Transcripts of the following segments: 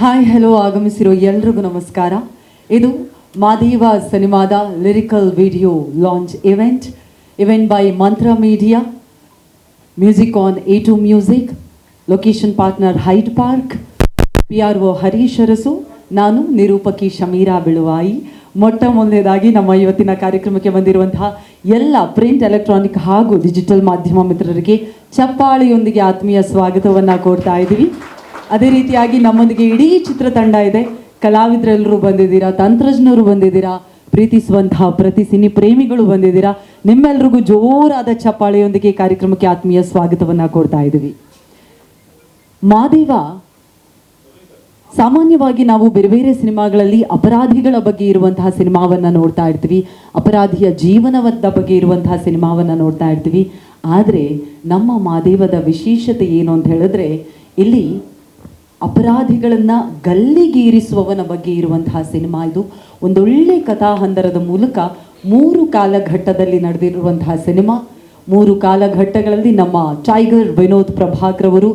Hi hello ಆಗಮಿಸಿರೋ ಎಲ್ರಿಗೂ ನಮಸ್ಕಾರ. ಇದು ಮಾದೇವ ಸಿನಿಮಾದ lyrical video launch event by Mantra media, music on A2 music, location partner Hyde Park, PRO Harish Arasu, ನಾನು ನಿರೂಪಕಿ ಶಮೀರಾ ಬಿಳುವಾಯಿ. ಮೊಟ್ಟ ಮೊದಲನೇದಾಗಿ ನಮ್ಮ ಇವತ್ತಿನ ಕಾರ್ಯಕ್ರಮಕ್ಕೆ ಬಂದಿರುವಂತಹ ಎಲ್ಲ ಪ್ರಿಂಟ್, ಎಲೆಕ್ಟ್ರಾನಿಕ್ ಹಾಗೂ ಡಿಜಿಟಲ್ ಮಾಧ್ಯಮ ಮಿತ್ರರಿಗೆ ಚಪ್ಪಾಳೆಯೊಂದಿಗೆ ಆತ್ಮೀಯ ಸ್ವಾಗತವನ್ನು ಕೋರ್ತಾ ಇದ್ದೀವಿ. ಅದೇ ರೀತಿಯಾಗಿ ನಮ್ಮೊಂದಿಗೆ ಇಡೀ ಚಿತ್ರತಂಡ ಇದೆ. ಕಲಾವಿದರೆಲ್ಲರೂ ಬಂದಿದ್ದೀರಾ, ತಂತ್ರಜ್ಞರು ಬಂದಿದ್ದೀರಾ, ಪ್ರೀತಿಸುವಂತಹ ಪ್ರತಿ ಸಿನಿ ಪ್ರೇಮಿಗಳು ಬಂದಿದ್ದೀರಾ. ನಿಮ್ಮೆಲ್ರಿಗೂ ಜೋರಾದ ಚಪ್ಪಾಳೆಯೊಂದಿಗೆ ಕಾರ್ಯಕ್ರಮಕ್ಕೆ ಆತ್ಮೀಯ ಸ್ವಾಗತವನ್ನು ಕೋರ್ತಾ ಇದ್ದೀವಿ. ಮಾದೇವ ಸಾಮಾನ್ಯವಾಗಿ ನಾವು ಬೇರೆ ಬೇರೆ ಸಿನಿಮಾಗಳಲ್ಲಿ ಅಪರಾಧಿಗಳ ಬಗ್ಗೆ ಇರುವಂತಹ ಸಿನಿಮಾವನ್ನು ನೋಡ್ತಾ ಇರ್ತೀವಿ, ಅಪರಾಧಿಯ ಜೀವನದ ಬಗ್ಗೆ ಇರುವಂತಹ ಸಿನಿಮಾವನ್ನು ನೋಡ್ತಾ ಇರ್ತೀವಿ. ಆದರೆ ನಮ್ಮ ಮಾದೇವದ ವಿಶೇಷತೆ ಏನು ಅಂತ ಹೇಳಿದ್ರೆ, ಇಲ್ಲಿ ಅಪರಾಧಿಗಳನ್ನು ಗಲ್ಲಿಗೇರಿಸುವವನ ಬಗ್ಗೆ ಇರುವಂತಹ ಸಿನಿಮಾ ಇದು. ಒಂದೊಳ್ಳೆ ಕಥಾಹಂದರದ ಮೂಲಕ 3 ಕಾಲಘಟ್ಟದಲ್ಲಿ ನಡೆದಿರುವಂತಹ ಸಿನಿಮಾ. 3 ಕಾಲಘಟ್ಟಗಳಲ್ಲಿ ನಮ್ಮ ಟೈಗರ್ ವಿನೋದ್ ಪ್ರಭಾಕರ್ ಅವರು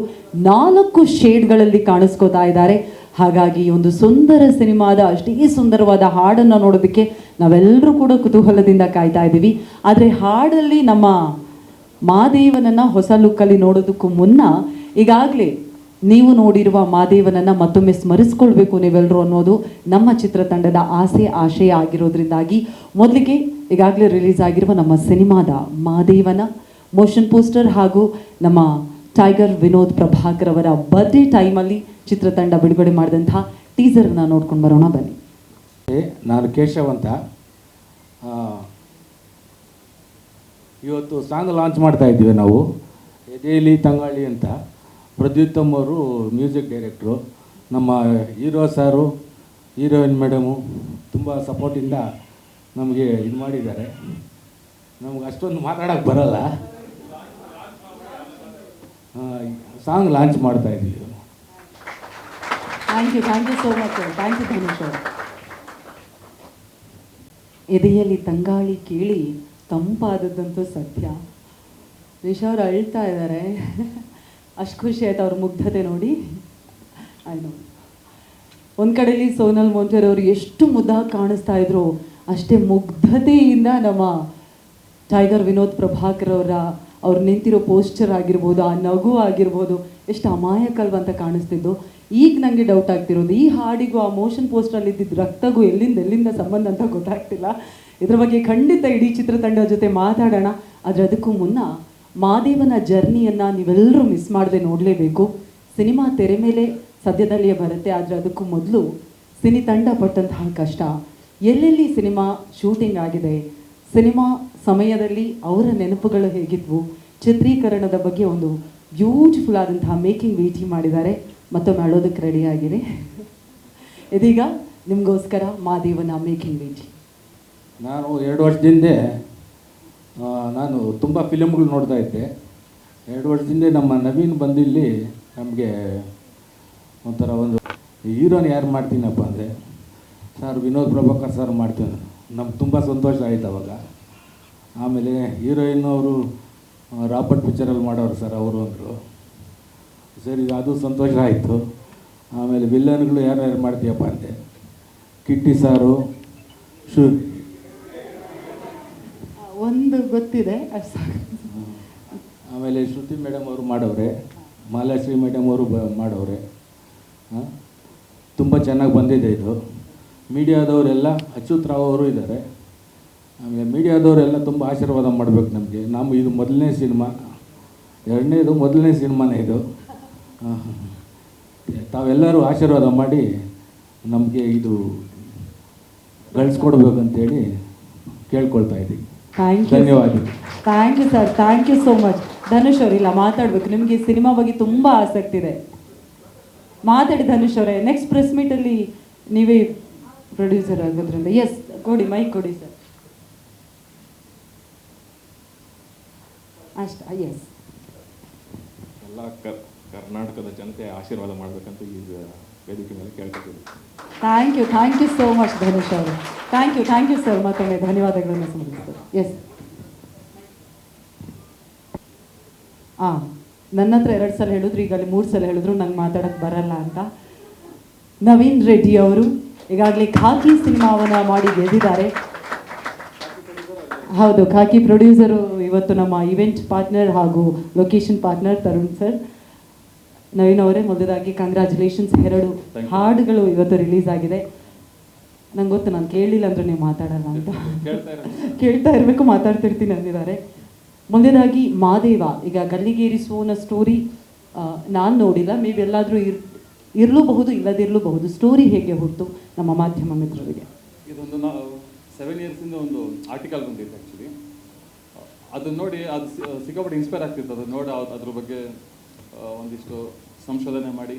4 ಶೇಡ್ಗಳಲ್ಲಿ ಕಾಣಿಸ್ಕೋತಾ ಇದ್ದಾರೆ. ಹಾಗಾಗಿ ಒಂದು ಸುಂದರ ಸಿನಿಮಾದ ಅಷ್ಟೇ ಸುಂದರವಾದ ಹಾಡನ್ನು ನೋಡೋದಕ್ಕೆ ನಾವೆಲ್ಲರೂ ಕೂಡ ಕುತೂಹಲದಿಂದ ಕಾಯ್ತಾ ಇದ್ದೀವಿ. ಆದರೆ ಹಾಡಲ್ಲಿ ನಮ್ಮ ಮಾದೇವನನ್ನು ಹೊಸ ಲುಕ್ಕಲ್ಲಿ ನೋಡೋದಕ್ಕೂ ಮುನ್ನ ಈಗಾಗಲೇ ನೀವು ನೋಡಿರುವ ಮಾದೇವನನ್ನು ಮತ್ತೊಮ್ಮೆ ಸ್ಮರಿಸ್ಕೊಳ್ಬೇಕು ನೀವೆಲ್ಲರೂ ಅನ್ನೋದು ನಮ್ಮ ಚಿತ್ರತಂಡದ ಆಶಯ ಆಗಿರೋದ್ರಿಂದಾಗಿ ಮೊದಲಿಗೆ ಈಗಾಗಲೇ ರಿಲೀಸ್ ಆಗಿರುವ ನಮ್ಮ ಸಿನಿಮಾದ ಮಾದೇವನ ಮೋಷನ್ ಪೋಸ್ಟರ್ ಹಾಗೂ ನಮ್ಮ ಟೈಗರ್ ವಿನೋದ್ ಪ್ರಭಾಕರ್ ಅವರ ಬರ್ಡೇ ಟೈಮಲ್ಲಿ ಚಿತ್ರತಂಡ ಬಿಡುಗಡೆ ಮಾಡಿದಂತಹ ಟೀಸರ್ನ ನೋಡ್ಕೊಂಡು ಬರೋಣ ಬನ್ನಿ. ನಾನು ಕೇಶವ್ ಅಂತ. ಇವತ್ತು ಸಾಂಗ್ ಲಾಂಚ್ ಮಾಡ್ತಾ ಇದ್ದೀವಿ ನಾವು. ಎದೆಯಲ್ಲಿ ತಂಗಾಳಿ ಅಂತ. ಪ್ರದ್ಯುತ್ತಮ್ ಅವರು ಮ್ಯೂಸಿಕ್ ಡೈರೆಕ್ಟ್ರು. ನಮ್ಮ ಹೀರೋ ಸಾರು, ಹೀರೋಯಿನ್ ಮೇಡಮು ತುಂಬ ಸಪೋರ್ಟಿಂದ ನಮಗೆ ಇದು ಮಾಡಿದ್ದಾರೆ. ನಮ್ಗೆ ಅಷ್ಟೊಂದು ಮಾತಾಡೋಕ್ಕೆ ಬರಲ್ಲ. ಸಾಂಗ್ ಲಾಂಚ್ ಮಾಡ್ತಾ ಇದ್ದೀವಿ. Thank you so much. Thank you Dhanush ಅವರು. ಎದೆಯಲ್ಲಿ ತಂಗಾಳಿ ಕೇಳಿ ತಂಪಾದದ್ದಂತೂ ಸತ್ಯ. ನಿಶಾ ಅವರು ಅಳ್ತಾ ಇದ್ದಾರೆ. ಅಷ್ಟು ಖುಷಿ ಆಯ್ತು ಅವ್ರ ಮುಗ್ಧತೆ ನೋಡಿ. ಆಯ್ತು, ಒಂದು ಕಡೆಯಲ್ಲಿ ಸೋನಲ್ ಮೊಂಟೇರ್ ಅವರು ಎಷ್ಟು ಮುದ್ದಾಗಿ ಕಾಣಿಸ್ತಾ ಇದ್ರು, ಅಷ್ಟೇ ಮುಗ್ಧತೆಯಿಂದ ನಮ್ಮ ಟೈಗರ್ ವಿನೋದ್ ಪ್ರಭಾಕರ್ ಅವ್ರು ನಿಂತಿರೋ ಪೋಸ್ಚರ್ ಆಗಿರ್ಬೋದು, ಆ ನಗು ಆಗಿರ್ಬೋದು, ಎಷ್ಟು ಅಮಾಯಕಲ್ವಂತ ಕಾಣಿಸ್ತಿದ್ದು. ಈಗ ನನಗೆ ಡೌಟ್ ಆಗ್ತಿರೋದು, ಈ ಹಾಡಿಗೂ ಆ ಮೋಷನ್ ಪೋಸ್ಟರಲ್ಲಿ ಇದ್ದಿದ್ದು ರಕ್ತಗೂ ಎಲ್ಲಿಂದ ಸಂಬಂಧ ಅಂತ ಗೊತ್ತಾಗ್ತಿಲ್ಲ. ಇದ್ರ ಬಗ್ಗೆ ಖಂಡಿತ ಇಡೀ ಚಿತ್ರತಂಡ ಜೊತೆ ಮಾತಾಡೋಣ. ಆದರೆ ಅದಕ್ಕೂ ಮುನ್ನ ಮಾದೇವನ ಜರ್ನಿಯನ್ನು ನೀವೆಲ್ಲರೂ ಮಿಸ್ ಮಾಡದೆ ನೋಡಲೇಬೇಕು. ಸಿನಿಮಾ ತೆರೆ ಮೇಲೆ ಸದ್ಯದಲ್ಲಿಯೇ ಬರುತ್ತೆ. ಆದರೆ ಅದಕ್ಕೂ ಮೊದಲು ಸಿನಿ ತಂಡ ಪಟ್ಟಂತಹ ಕಷ್ಟ, ಎಲ್ಲೆಲ್ಲಿ ಸಿನಿಮಾ ಶೂಟಿಂಗ್ ಆಗಿದೆ, ಸಿನಿಮಾ ಸಮಯದಲ್ಲಿ ಅವರ ನೆನಪುಗಳು ಹೇಗಿದ್ವು, ಚಿತ್ರೀಕರಣದ ಬಗ್ಗೆ ಒಂದು ಬ್ಯೂಟಿಫುಲ್ ಆದಂತಹ ಮೇಕಿಂಗ್ ವೀಡಿಯೋ ಮಾಡಿದ್ದಾರೆ. ಮತ್ತೊಮ್ಮೆ ಅಳೋದಕ್ಕೆ ರೆಡಿಯಾಗಿದೆ. ಇದೀಗ ನಿಮಗೋಸ್ಕರ ಮಾದೇವನ ಮೇಕಿಂಗ್ ವೀಡಿಯೋ. ನಾನು 2 ವರ್ಷದಿಂದ ನಾನು ತುಂಬ ಫಿಲಮ್ಗಳು ನೋಡ್ತಾ ಇದ್ದೆ. 2 ವರ್ಷದಿಂದ ನಮ್ಮ ನವೀನ್ ಬಂದಿಲ್ಲಿ ನಮಗೆ ಒಂಥರ ಒಂದು ಹೀರೋನ ಯಾರು ಮಾಡ್ತೀನಪ್ಪ ಅಂದರೆ, ಸರ್ ವಿನೋದ್ ಪ್ರಭಾಕರ್ ಸರ್ ಮಾಡ್ತೀನಿ. ನಮ್ಗೆ ತುಂಬ ಸಂತೋಷ ಆಯಿತು ಅವಾಗ. ಆಮೇಲೆ ಹೀರೋಯಿನ್ ಅವರು ರಾಬರ್ಟ್ ಪಿಕ್ಚರಲ್ಲಿ ಮಾಡೋರು ಸರ್ ಅವರು ಅಂದರು. ಸರಿ, ಅದು ಸಂತೋಷ ಆಯಿತು. ಆಮೇಲೆ ವಿಲ್ಲನ್ಗಳು ಯಾರ್ಯಾರು ಮಾಡ್ತೀಯಪ್ಪ ಅಂತೆ. ಕಿಟ್ಟಿ ಸಾರು, ಒಂದು ಗೊತ್ತಿದೆ ಅಷ್ಟು. ಆಮೇಲೆ ಶ್ರುತಿ ಮೇಡಮ್ ಅವರು ಮಾಡವ್ರೆ, ಮಾಲಾಶ್ರೀ ಮೇಡಮ್ ಅವರು ಮಾಡವ್ರೆ. ತುಂಬ ಚೆನ್ನಾಗಿ ಬಂದಿದೆ ಇದು. ಮೀಡಿಯಾದವರೆಲ್ಲ ಅಚ್ಯುತ್ ರಾವ್ ಅವರು ಇದ್ದಾರೆ. ಆಮೇಲೆ ಮೀಡಿಯಾದವರೆಲ್ಲ ತುಂಬ ಆಶೀರ್ವಾದ ಮಾಡಬೇಕು ನಮಗೆ. ಇದು ಮೊದಲನೇ ಸಿನಿಮಾ, ಎರಡನೇದು ಮೊದಲನೇ ಸಿನಿಮಾನೇ ಇದು. ತಾವೆಲ್ಲರೂ ಆಶೀರ್ವಾದ ಮಾಡಿ ನಮಗೆ ಇದು ಗಳಿಸ್ಕೊಡ್ಬೇಕಂತೇಳಿ ಕೇಳ್ಕೊಳ್ತಾ ಇದ್ದೀವಿ. ಧನ್ಯವಾದ. Thank you sir, thank you so much. Dhanush ಅವರಿಲ್ಲ ಮಾತಾಡಬೇಕು, ನಿಮಗೆ ಸಿನಿಮಾ ಬಗ್ಗೆ ತುಂಬ ಆಸಕ್ತಿ ಇದೆ. ಮಾತಾಡಿ ಧನುಷ್ ಅವರೇ. ನೆಕ್ಸ್ಟ್ ಪ್ರೆಸ್ ಮೀಟಲ್ಲಿ ನೀವೇ ಪ್ರೊಡ್ಯೂಸರ್ ಆಗೋದ್ರಿಂದ. ಎಸ್, ಕೊಡಿ ಮೈಕ್ ಕೊಡಿ ಸರ್. ಅಷ್ಟ. ಎಸ್, ಎಲ್ಲ ಕರ್ನಾಟಕದ ಜನತೆ ಆಶೀರ್ವಾದ ಮಾಡಬೇಕಂತ ಈ ವೇದಿಕೆ ಮೇಲೆ ಕೇಳ್ಕೊತೀವಿ. Thank you so much Dhanush ಅವರು. Thank you sir. ಮತ್ತೊಮ್ಮೆ ಧನ್ಯವಾದಗಳನ್ನು ಸಮರ್ಪಿಸ್ತಾರೆ. ಎಸ್, ನನ್ನ ಹತ್ರ 2 ಸಲ ಹೇಳಿದ್ರು, ಈಗ ಅಲ್ಲಿ 3 ಸಲ ಹೇಳಿದ್ರು ನಂಗೆ ಮಾತಾಡೋಕ್ಕೆ ಬರಲ್ಲ ಅಂತ. ನವೀನ್ ರೆಡ್ಡಿ ಅವರು ಈಗಾಗಲೇ ಖಾಕಿ ಸಿನಿಮಾವನ್ನ ಮಾಡಿ ಗೆದ್ದಿದ್ದಾರೆ. ಹೌದು, ಖಾಕಿ ಪ್ರೊಡ್ಯೂಸರು ಇವತ್ತು ನಮ್ಮ ಇವೆಂಟ್ ಪಾರ್ಟ್ನರ್ ಹಾಗೂ location partner Tarun sir. Naveen ಅವರೇ, ಮೊದಲಾಗಿ ಕಂಗ್ರ್ಯಾಚುಲೇಷನ್ಸ್. 2 ಹಾಡುಗಳು ಇವತ್ತು ರಿಲೀಸ್ ಆಗಿದೆ. ನಂಗೆ ಗೊತ್ತು, ನಾನು ಕೇಳಲಿಲ್ಲ ಅಂದ್ರೆ ನೀವು ಮಾತಾಡಲ್ಲ ಅಂತ. ಕೇಳ್ತಾ ಇರಬೇಕು, ಮಾತಾಡ್ತಿರ್ತೀನಿ ಅಂದಿದ್ದಾರೆ. ಮೊದಲಾಗಿ ಮಾದೇವ, ಈಗ ಗಲ್ಲಿಗೇರಿ ಸೋನ ಸ್ಟೋರಿ ನಾನು ನೋಡಿಲ್ಲ, ಮೇ ಬಿ ಎಲ್ಲಾದರೂ ಇರಲೂಬಹುದು, ಇಲ್ಲದಿರಲೂಬಹುದು. ಸ್ಟೋರಿ ಹೇಗೆ ಹುಟ್ಟು ನಮ್ಮ ಮಾಧ್ಯಮ ಮಿತ್ರರಿಗೆ? ಇದೊಂದು 7 ಇಯರ್ಸಿಂದ ಒಂದು ಆರ್ಟಿಕಲ್ ಬಂದಿತ್ತು ಆ್ಯಕ್ಚುಲಿ. ಅದನ್ನು ನೋಡಿ ಅದು ಸಿಕ್ಕಾಪಟ್ಟೆ ಇನ್ಸ್ಪೈರ್ ಆಗ್ತಿತ್ತು. ಅದನ್ನು ನೋಡಿ ಅದ್ರ ಬಗ್ಗೆ ಒಂದಿಷ್ಟು ಸಂಶೋಧನೆ ಮಾಡಿ,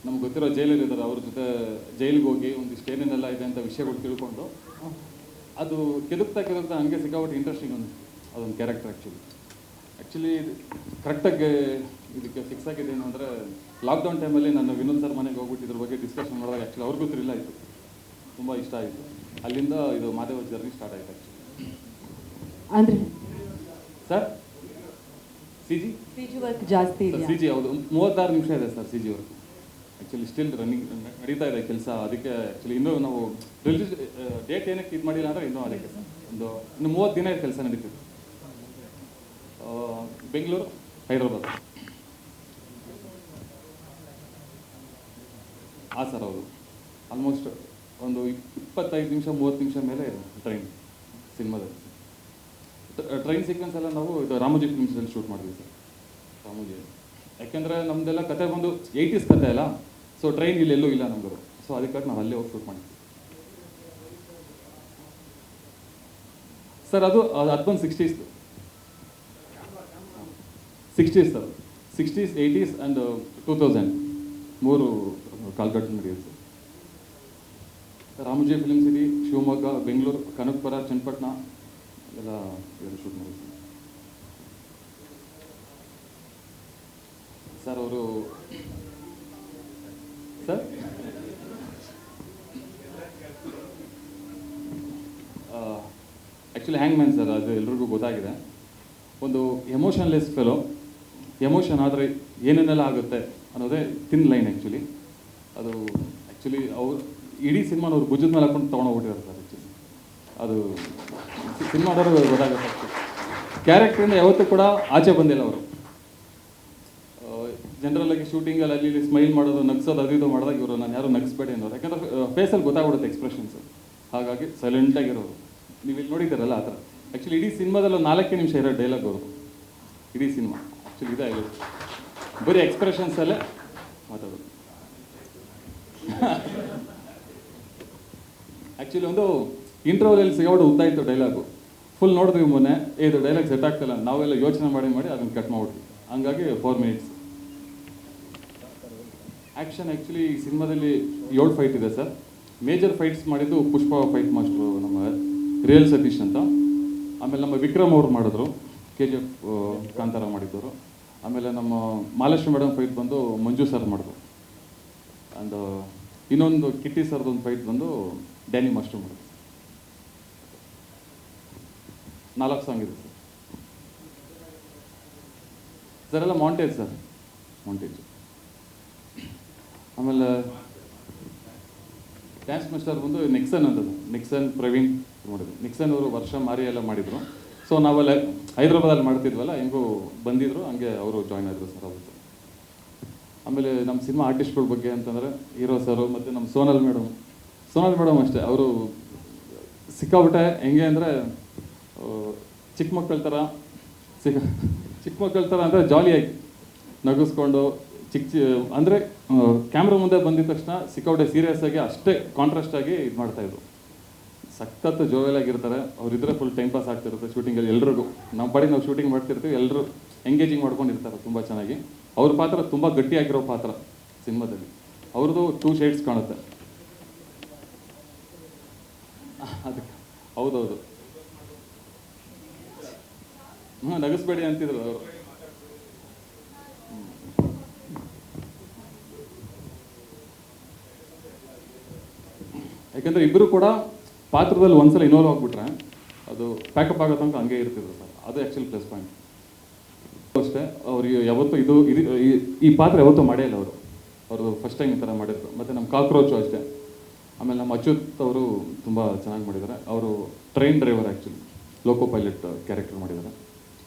ನಮ್ಗೆ ಗೊತ್ತಿರೋ ಜೈಲಲ್ಲಿ ಇದ್ದಾರೆ ಅವ್ರ ಜೊತೆ ಜೈಲಿಗೆ ಹೋಗಿ ಒಂದಿಷ್ಟು ಏನೇನೆಲ್ಲ ಇದೆ ಅಂತ ವಿಷಯಗಳು ತಿಳ್ಕೊಂಡು ಅದು ಕೆದಕ್ತಾ ನನಗೆ ಸಿಕ್ಕಾಪಟ್ಟೆ ಇಂಟ್ರೆಸ್ಟಿಂಗ್ ಅನಿಸ್ತು ಅದೊಂದು ಕ್ಯಾರೆಕ್ಟರ್. ಆ್ಯಕ್ಚುಲಿ ಕರೆಕ್ಟಾಗಿ ಇದಕ್ಕೆ ಫಿಕ್ಸ್ ಆಗಿದ್ದೇನು ಅಂದರೆ, ಲಾಕ್ಡೌನ್ ಟೈಮಲ್ಲಿ ನಾನು ವಿನೋದ್ ಸರ್ ಮನೆಗೆ ಹೋಗ್ಬಿಟ್ಟು ಇದ್ರ ಬಗ್ಗೆ ಡಿಸ್ಕಷನ್ ಮಾಡಿದಾಗ ಆ್ಯಕ್ಚುಲಿ ಅವ್ರಿಗೂ ಥ್ರಿಲ್ ಆಯಿತು, ತುಂಬ ಇಷ್ಟ ಆಯಿತು. ಅಲ್ಲಿಂದ ಇದು ಮಾದೇವ ಜರ್ನಿ ಸ್ಟಾರ್ಟ್ ಆಯಿತು ಆ್ಯಕ್ಚುಲಿ. ಅಂದರೆ ಸರ್ ಸಿ ಜಿ ವರ್ಕ್ ಜಾಸ್ತಿ ಇದೆ. ಸಿ ಜಿ ಹೌದು, 36 ನಿಮಿಷ ಇದೆ sir C G work. Actually still running ನಡೀತಾ ಇದೆ ಕೆಲಸ. ಅದಕ್ಕೆ ಆ್ಯಕ್ಚುಲಿ ಇನ್ನೂ ನಾವು ರಿಲೀಸ್ ಡೇಟ್ ಏನಕ್ಕೆ ಇದು ಮಾಡಿಲ್ಲ ಅಂದರೆ ಇನ್ನೂ ಅದಕ್ಕೆ ಸರ್ ಇನ್ನು 30 ದಿನ ಕೆಲಸ ನಡೀತಿದೆ. ಬೆಂಗಳೂರು, ಹೈದರಾಬಾದ್. ಹಾಂ ಸರ್, ಹೌದು. ಆಲ್ಮೋಸ್ಟ್ ಒಂದು 25 ನಿಮಿಷ 30 ನಿಮಿಷ ಮೇಲೆ ಟ್ರೈನ್ ಸಿನಿಮಾದಲ್ಲಿ. ಟ್ರೈನ್ ಸೀಕ್ವೆನ್ಸ್ ಎಲ್ಲ ನಾವು ಇದು ರಾಮೋಜಿ ಫಿಲ್ಮ್ಸಲ್ಲಿ ಶೂಟ್ ಮಾಡಿದ್ವಿ ಸರ್. ರಾಮೋಜಿ ಯಾಕೆಂದರೆ ನಮ್ಮದೆಲ್ಲ ಕತೆ ಬಂದು 80s ಕತೆ ಅಲ್ಲ, ಸೊ ಟ್ರೈನ್ ಇಲ್ಲೆಲ್ಲೂ ಇಲ್ಲ ನಮ್ಮದು. ಸೊ ಅದಕ್ಕಾಗಿ ನಾವು ಅಲ್ಲೇ ಹೋಗಿ ಶೂಟ್ ಮಾಡಿದ್ವಿ ಸರ್. ಅದು ಬಂದು 60s sir. 60s 80s and 2000 3 ಕಾಲ್ಗಟ್ಟು ನಡೆಯುತ್ತೆ. ರಾಮೋಜಿ ಫಿಲ್ಮ್ ಸಿಟಿ, ಶಿವಮೊಗ್ಗ, ಬೆಂಗಳೂರು, ಕನಕಪುರ, ಚನ್ನಪಟ್ಟಣ ಎಲ್ಲ ಶೂಟ್ ಮಾಡಿದ್ವಿ ಸರ್. ಅವರು ಸರ್ ಆ್ಯಕ್ಚುಲಿ ಹ್ಯಾಂಗ್ ಮ್ಯಾನ್ ಸರ್, ಅದು ಎಲ್ರಿಗೂ ಗೊತ್ತಾಗಿದೆ. ಒಂದು ಎಮೋಷನ್ಲೆಸ್ ಫೆಲೋ. ಎಮೋಷನ್ ಆದರೆ ಏನೇನೆಲ್ಲ ಆಗುತ್ತೆ ಅನ್ನೋದೇ ತಿನ್ ಲೈನ್ ಆ್ಯಕ್ಚುಲಿ. ಅದು ಆ್ಯಕ್ಚುಲಿ ಅವ್ರು ಇಡೀ ಸಿನಿಮಾನ ಅವ್ರು ಭುಜದ ಮೇಲೆ ಹಾಕೊಂಡು ತೊಗೊಂಡೋಗ್ಬಿಟ್ಟಿದ್ದಾರೆ ಸರ್. ಆ್ಯಕ್ಚುಲಿ ಅದು ಸಿನಿಮಾದವರು ಗೊತ್ತಾಗುತ್ತೆ. ಕ್ಯಾರೆಕ್ಟ್ರಿಂದ ಯಾವತ್ತೂ ಕೂಡ ಆಚೆ ಬಂದಿಲ್ಲ ಅವರು. ಜನರಲ್ಲಾಗಿ ಶೂಟಿಂಗಲ್ಲಿ ಅಲ್ಲಿ ಇಲ್ಲಿ ಸ್ಮೈಲ್ ಮಾಡೋದು, ನಗ್ಸೋದು, ಅದು ಇದು ಮಾಡಿದಾಗ ಇವರು ನಾನು ಯಾರು ನಗಿಸ್ಬೇಡಿ ಅನ್ನೋರು. ಯಾಕಂದರೆ ಫೇಸಲ್ಲಿ ಗೊತ್ತಾಗ್ಬಿಡುತ್ತೆ ಎಕ್ಸ್ಪ್ರೆಷನ್ಸು. ಹಾಗಾಗಿ ಸೈಲೆಂಟಾಗಿರೋರು. ನೀವು ಇಲ್ಲಿ ನೋಡಿದ್ದೀರಲ್ಲ ಆ ಥರ. ಆ್ಯಕ್ಚುಲಿ ಇಡೀ ಸಿನಿಮಾದಲ್ಲಿ 4 ನಿಮಿಷ ಇರೋ ಡೈಲಾಗ್ ಅವರು ಇಡೀ ಸಿನಿಮಾ. ಆ್ಯಕ್ಚುಲಿ ಇದೇ ಆಗಿರೋದು, ಬರೀ ಎಕ್ಸ್ಪ್ರೆಷನ್ಸಲ್ಲೇ ಮಾತಾಡೋದು. ಆ್ಯಕ್ಚುಲಿ ಒಂದು ಇಂಟರ್ವಲಲ್ಲಿ ಸಿಗೋದು ಉದ್ದ ಇತ್ತು ಡೈಲಾಗು. ಫುಲ್ ನೋಡಿದ್ವಿ ಮೊನ್ನೆ, ಇದು ಡೈಲಾಗ್ ಸೆಟ್ ಆಗ್ತಿಲ್ಲ, ನಾವೆಲ್ಲ ಯೋಚನೆ ಮಾಡಿ ಅದನ್ನು ಕಟ್ ಮಾಡ್ಬಿಟ್ವಿ. ಹಂಗಾಗಿ 4 ಮಿನಿಟ್ಸ್ ಆ್ಯಕ್ಷನ್. ಆ್ಯಕ್ಚುಲಿ ಈ ಸಿನಿಮಾದಲ್ಲಿ 7 ಫೈಟ್ ಇದೆ ಸರ್. ಮೇಜರ್ ಫೈಟ್ಸ್ ಮಾಡಿದ್ದು ಪುಷ್ಪ ಫೈಟ್ ಮಾಸ್ಟ್ರು ನಮ್ಮ ರಿಯಲ್ ಸತೀಶ್ ಅಂತ. ಆಮೇಲೆ ನಮ್ಮ ವಿಕ್ರಮ್ ಅವ್ರು ಮಾಡಿದ್ರು, KGF ಕಾಂತಾರ ಮಾಡಿದ್ದವರು. ಆಮೇಲೆ ನಮ್ಮ ಮಾಲಶ್ರೀ ಮೇಡಮ್ ಫೈಟ್ ಬಂದು ಮಂಜು ಸರ್ ಮಾಡಿದ್ರು. ಆ್ಯಂಡ್ ಇನ್ನೊಂದು ಕಿಟ್ಟಿ ಸರ್ದೊಂದು ಫೈಟ್ ಬಂದು ಡ್ಯಾನಿ ಮಾಸ್ಟರ್ ಮಾಡಿದ್ರು. 4 ಸಾಂಗ್ ಇದೆ ಸರ್. ಸರ್ ಎಲ್ಲ ಮಾಂಟೇಜ್ ಸರ್, ಮಾಂಟೇಜ್. ಆಮೇಲೆ ಡ್ಯಾನ್ಸ್ ಮಾಸ್ಟರ್ ಬಂದು ನಿಕ್ಸನ್ ಅಂತದ್ದು, ನಿಕ್ಸನ್ ಪ್ರವೀಣ್ ಮಾಡಿದ್ರು. ನಿಕ್ಸನ್ ಅವರು ವರ್ಷ ಮಾರಿ ಎಲ್ಲ ಮಾಡಿದರು. ಸೊ ನಾವೆಲ್ಲ ಹೈದ್ರಾಬಾದಲ್ಲಿ ಮಾಡ್ತಿದ್ವಲ್ಲ, ಹೆಂಗೂ ಬಂದಿದ್ರು, ಹಂಗೆ ಅವರು ಜಾಯ್ನ್ ಆಗಿದ್ರು ಸರ್ ಅವತ್ತು. ಆಮೇಲೆ ನಮ್ಮ ಸಿನಿಮಾ ಆರ್ಟಿಸ್ಟ್ಗಳ ಬಗ್ಗೆ ಅಂತಂದರೆ ಹೀರೋ ಸರು ಮತ್ತು ನಮ್ಮ ಸೋನಲ್ ಮೇಡಮ್ ಅಷ್ಟೇ. ಅವರು ಸಿಕ್ಕಾಬಿಟ್ಟೆ ಹೆಂಗೆ ಅಂದರೆ ಚಿಕ್ಕ ಮಕ್ಕಳ ಥರ ಅಂದರೆ ಜಾಲಿಯಾಗಿ ನಗಿಸ್ಕೊಂಡು ಅಂದರೆ ಕ್ಯಾಮ್ರಾ ಮುಂದೆ ಬಂದಿದ ತಕ್ಷಣ ಸಿಕ್ಕಾಬಿಟ್ಟೆ ಸೀರಿಯಸ್ ಆಗಿ ಅಷ್ಟೇ ಕಾಂಟ್ರಾಸ್ಟ್ ಆಗಿ ಇದು ಮಾಡ್ತಾಯಿದ್ರು. ಸಖತ್ತು ಜೋವೆಲಾಗಿರ್ತಾರೆ ಅವರಿದ್ದರೆ. ಫುಲ್ ಟೈಮ್ ಪಾಸ್ ಆಗ್ತಿರುತ್ತೆ ಶೂಟಿಂಗಲ್ಲಿ. ಎಲ್ರಿಗೂ ನಮ್ಮ ಪಾಡಿಗೆ ನಾವು ಶೂಟಿಂಗ್ ಮಾಡ್ತಿರ್ತೀವಿ, ಎಲ್ಲರೂ ಎಂಗೇಜಿಂಗ್ ಮಾಡ್ಕೊಂಡಿರ್ತಾರೆ ತುಂಬ ಚೆನ್ನಾಗಿ. ಅವ್ರ ಪಾತ್ರ ತುಂಬ ಗಟ್ಟಿಯಾಗಿರೋ ಪಾತ್ರ ಸಿನಿಮಾದಲ್ಲಿ. ಅವ್ರದ್ದು 2 ಶೇಡ್ಸ್ ಕಾಣುತ್ತೆ ಅದಕ್ಕೆ. ಹೌದೌದು, ನಗಿಸ್ಬೇಡಿ ಅಂತಿದ್ರು ಅವರು. ಯಾಕಂದರೆ ಇಬ್ಬರು ಕೂಡ ಪಾತ್ರದಲ್ಲಿ ಒಂದ್ಸಲ ಇನ್ವಾಲ್ವ್ ಆಗಿಬಿಟ್ರೆ ಅದು ಪ್ಯಾಕಪ್ ಆಗೋ ತನಕ ಹಂಗೆ ಇರ್ತಿದ್ರು ಸರ್. ಅದು ಆ್ಯಕ್ಚುಲಿ ಪ್ಲಸ್ ಪಾಯಿಂಟ್ ಅಷ್ಟೇ. ಅವ್ರಿಗೆ ಯಾವತ್ತೂ ಈ ಪಾತ್ರ ಯಾವತ್ತೂ ಮಾಡೇ ಇಲ್ಲ ಅವರು. ಅವರು ಫಸ್ಟ್ ಟೈಮ್ ಈ ಥರ ಮಾಡಿದ್ರು. ಮತ್ತು ನಮ್ಮ ಕಾಕ್ರೋಚು ಅಷ್ಟೇ. ಆಮೇಲೆ ನಮ್ಮ ಅಚ್ಯುತ್ ಅವರು ತುಂಬ ಚೆನ್ನಾಗಿ ಮಾಡಿದ್ದಾರೆ. ಅವರು ಟ್ರೈನ್ ಡ್ರೈವರ್ ಆ್ಯಕ್ಚುಲಿ, ಲೋಕೋ ಪೈಲಟ್ ಕ್ಯಾರೆಕ್ಟರ್ ಮಾಡಿದ್ದಾರೆ.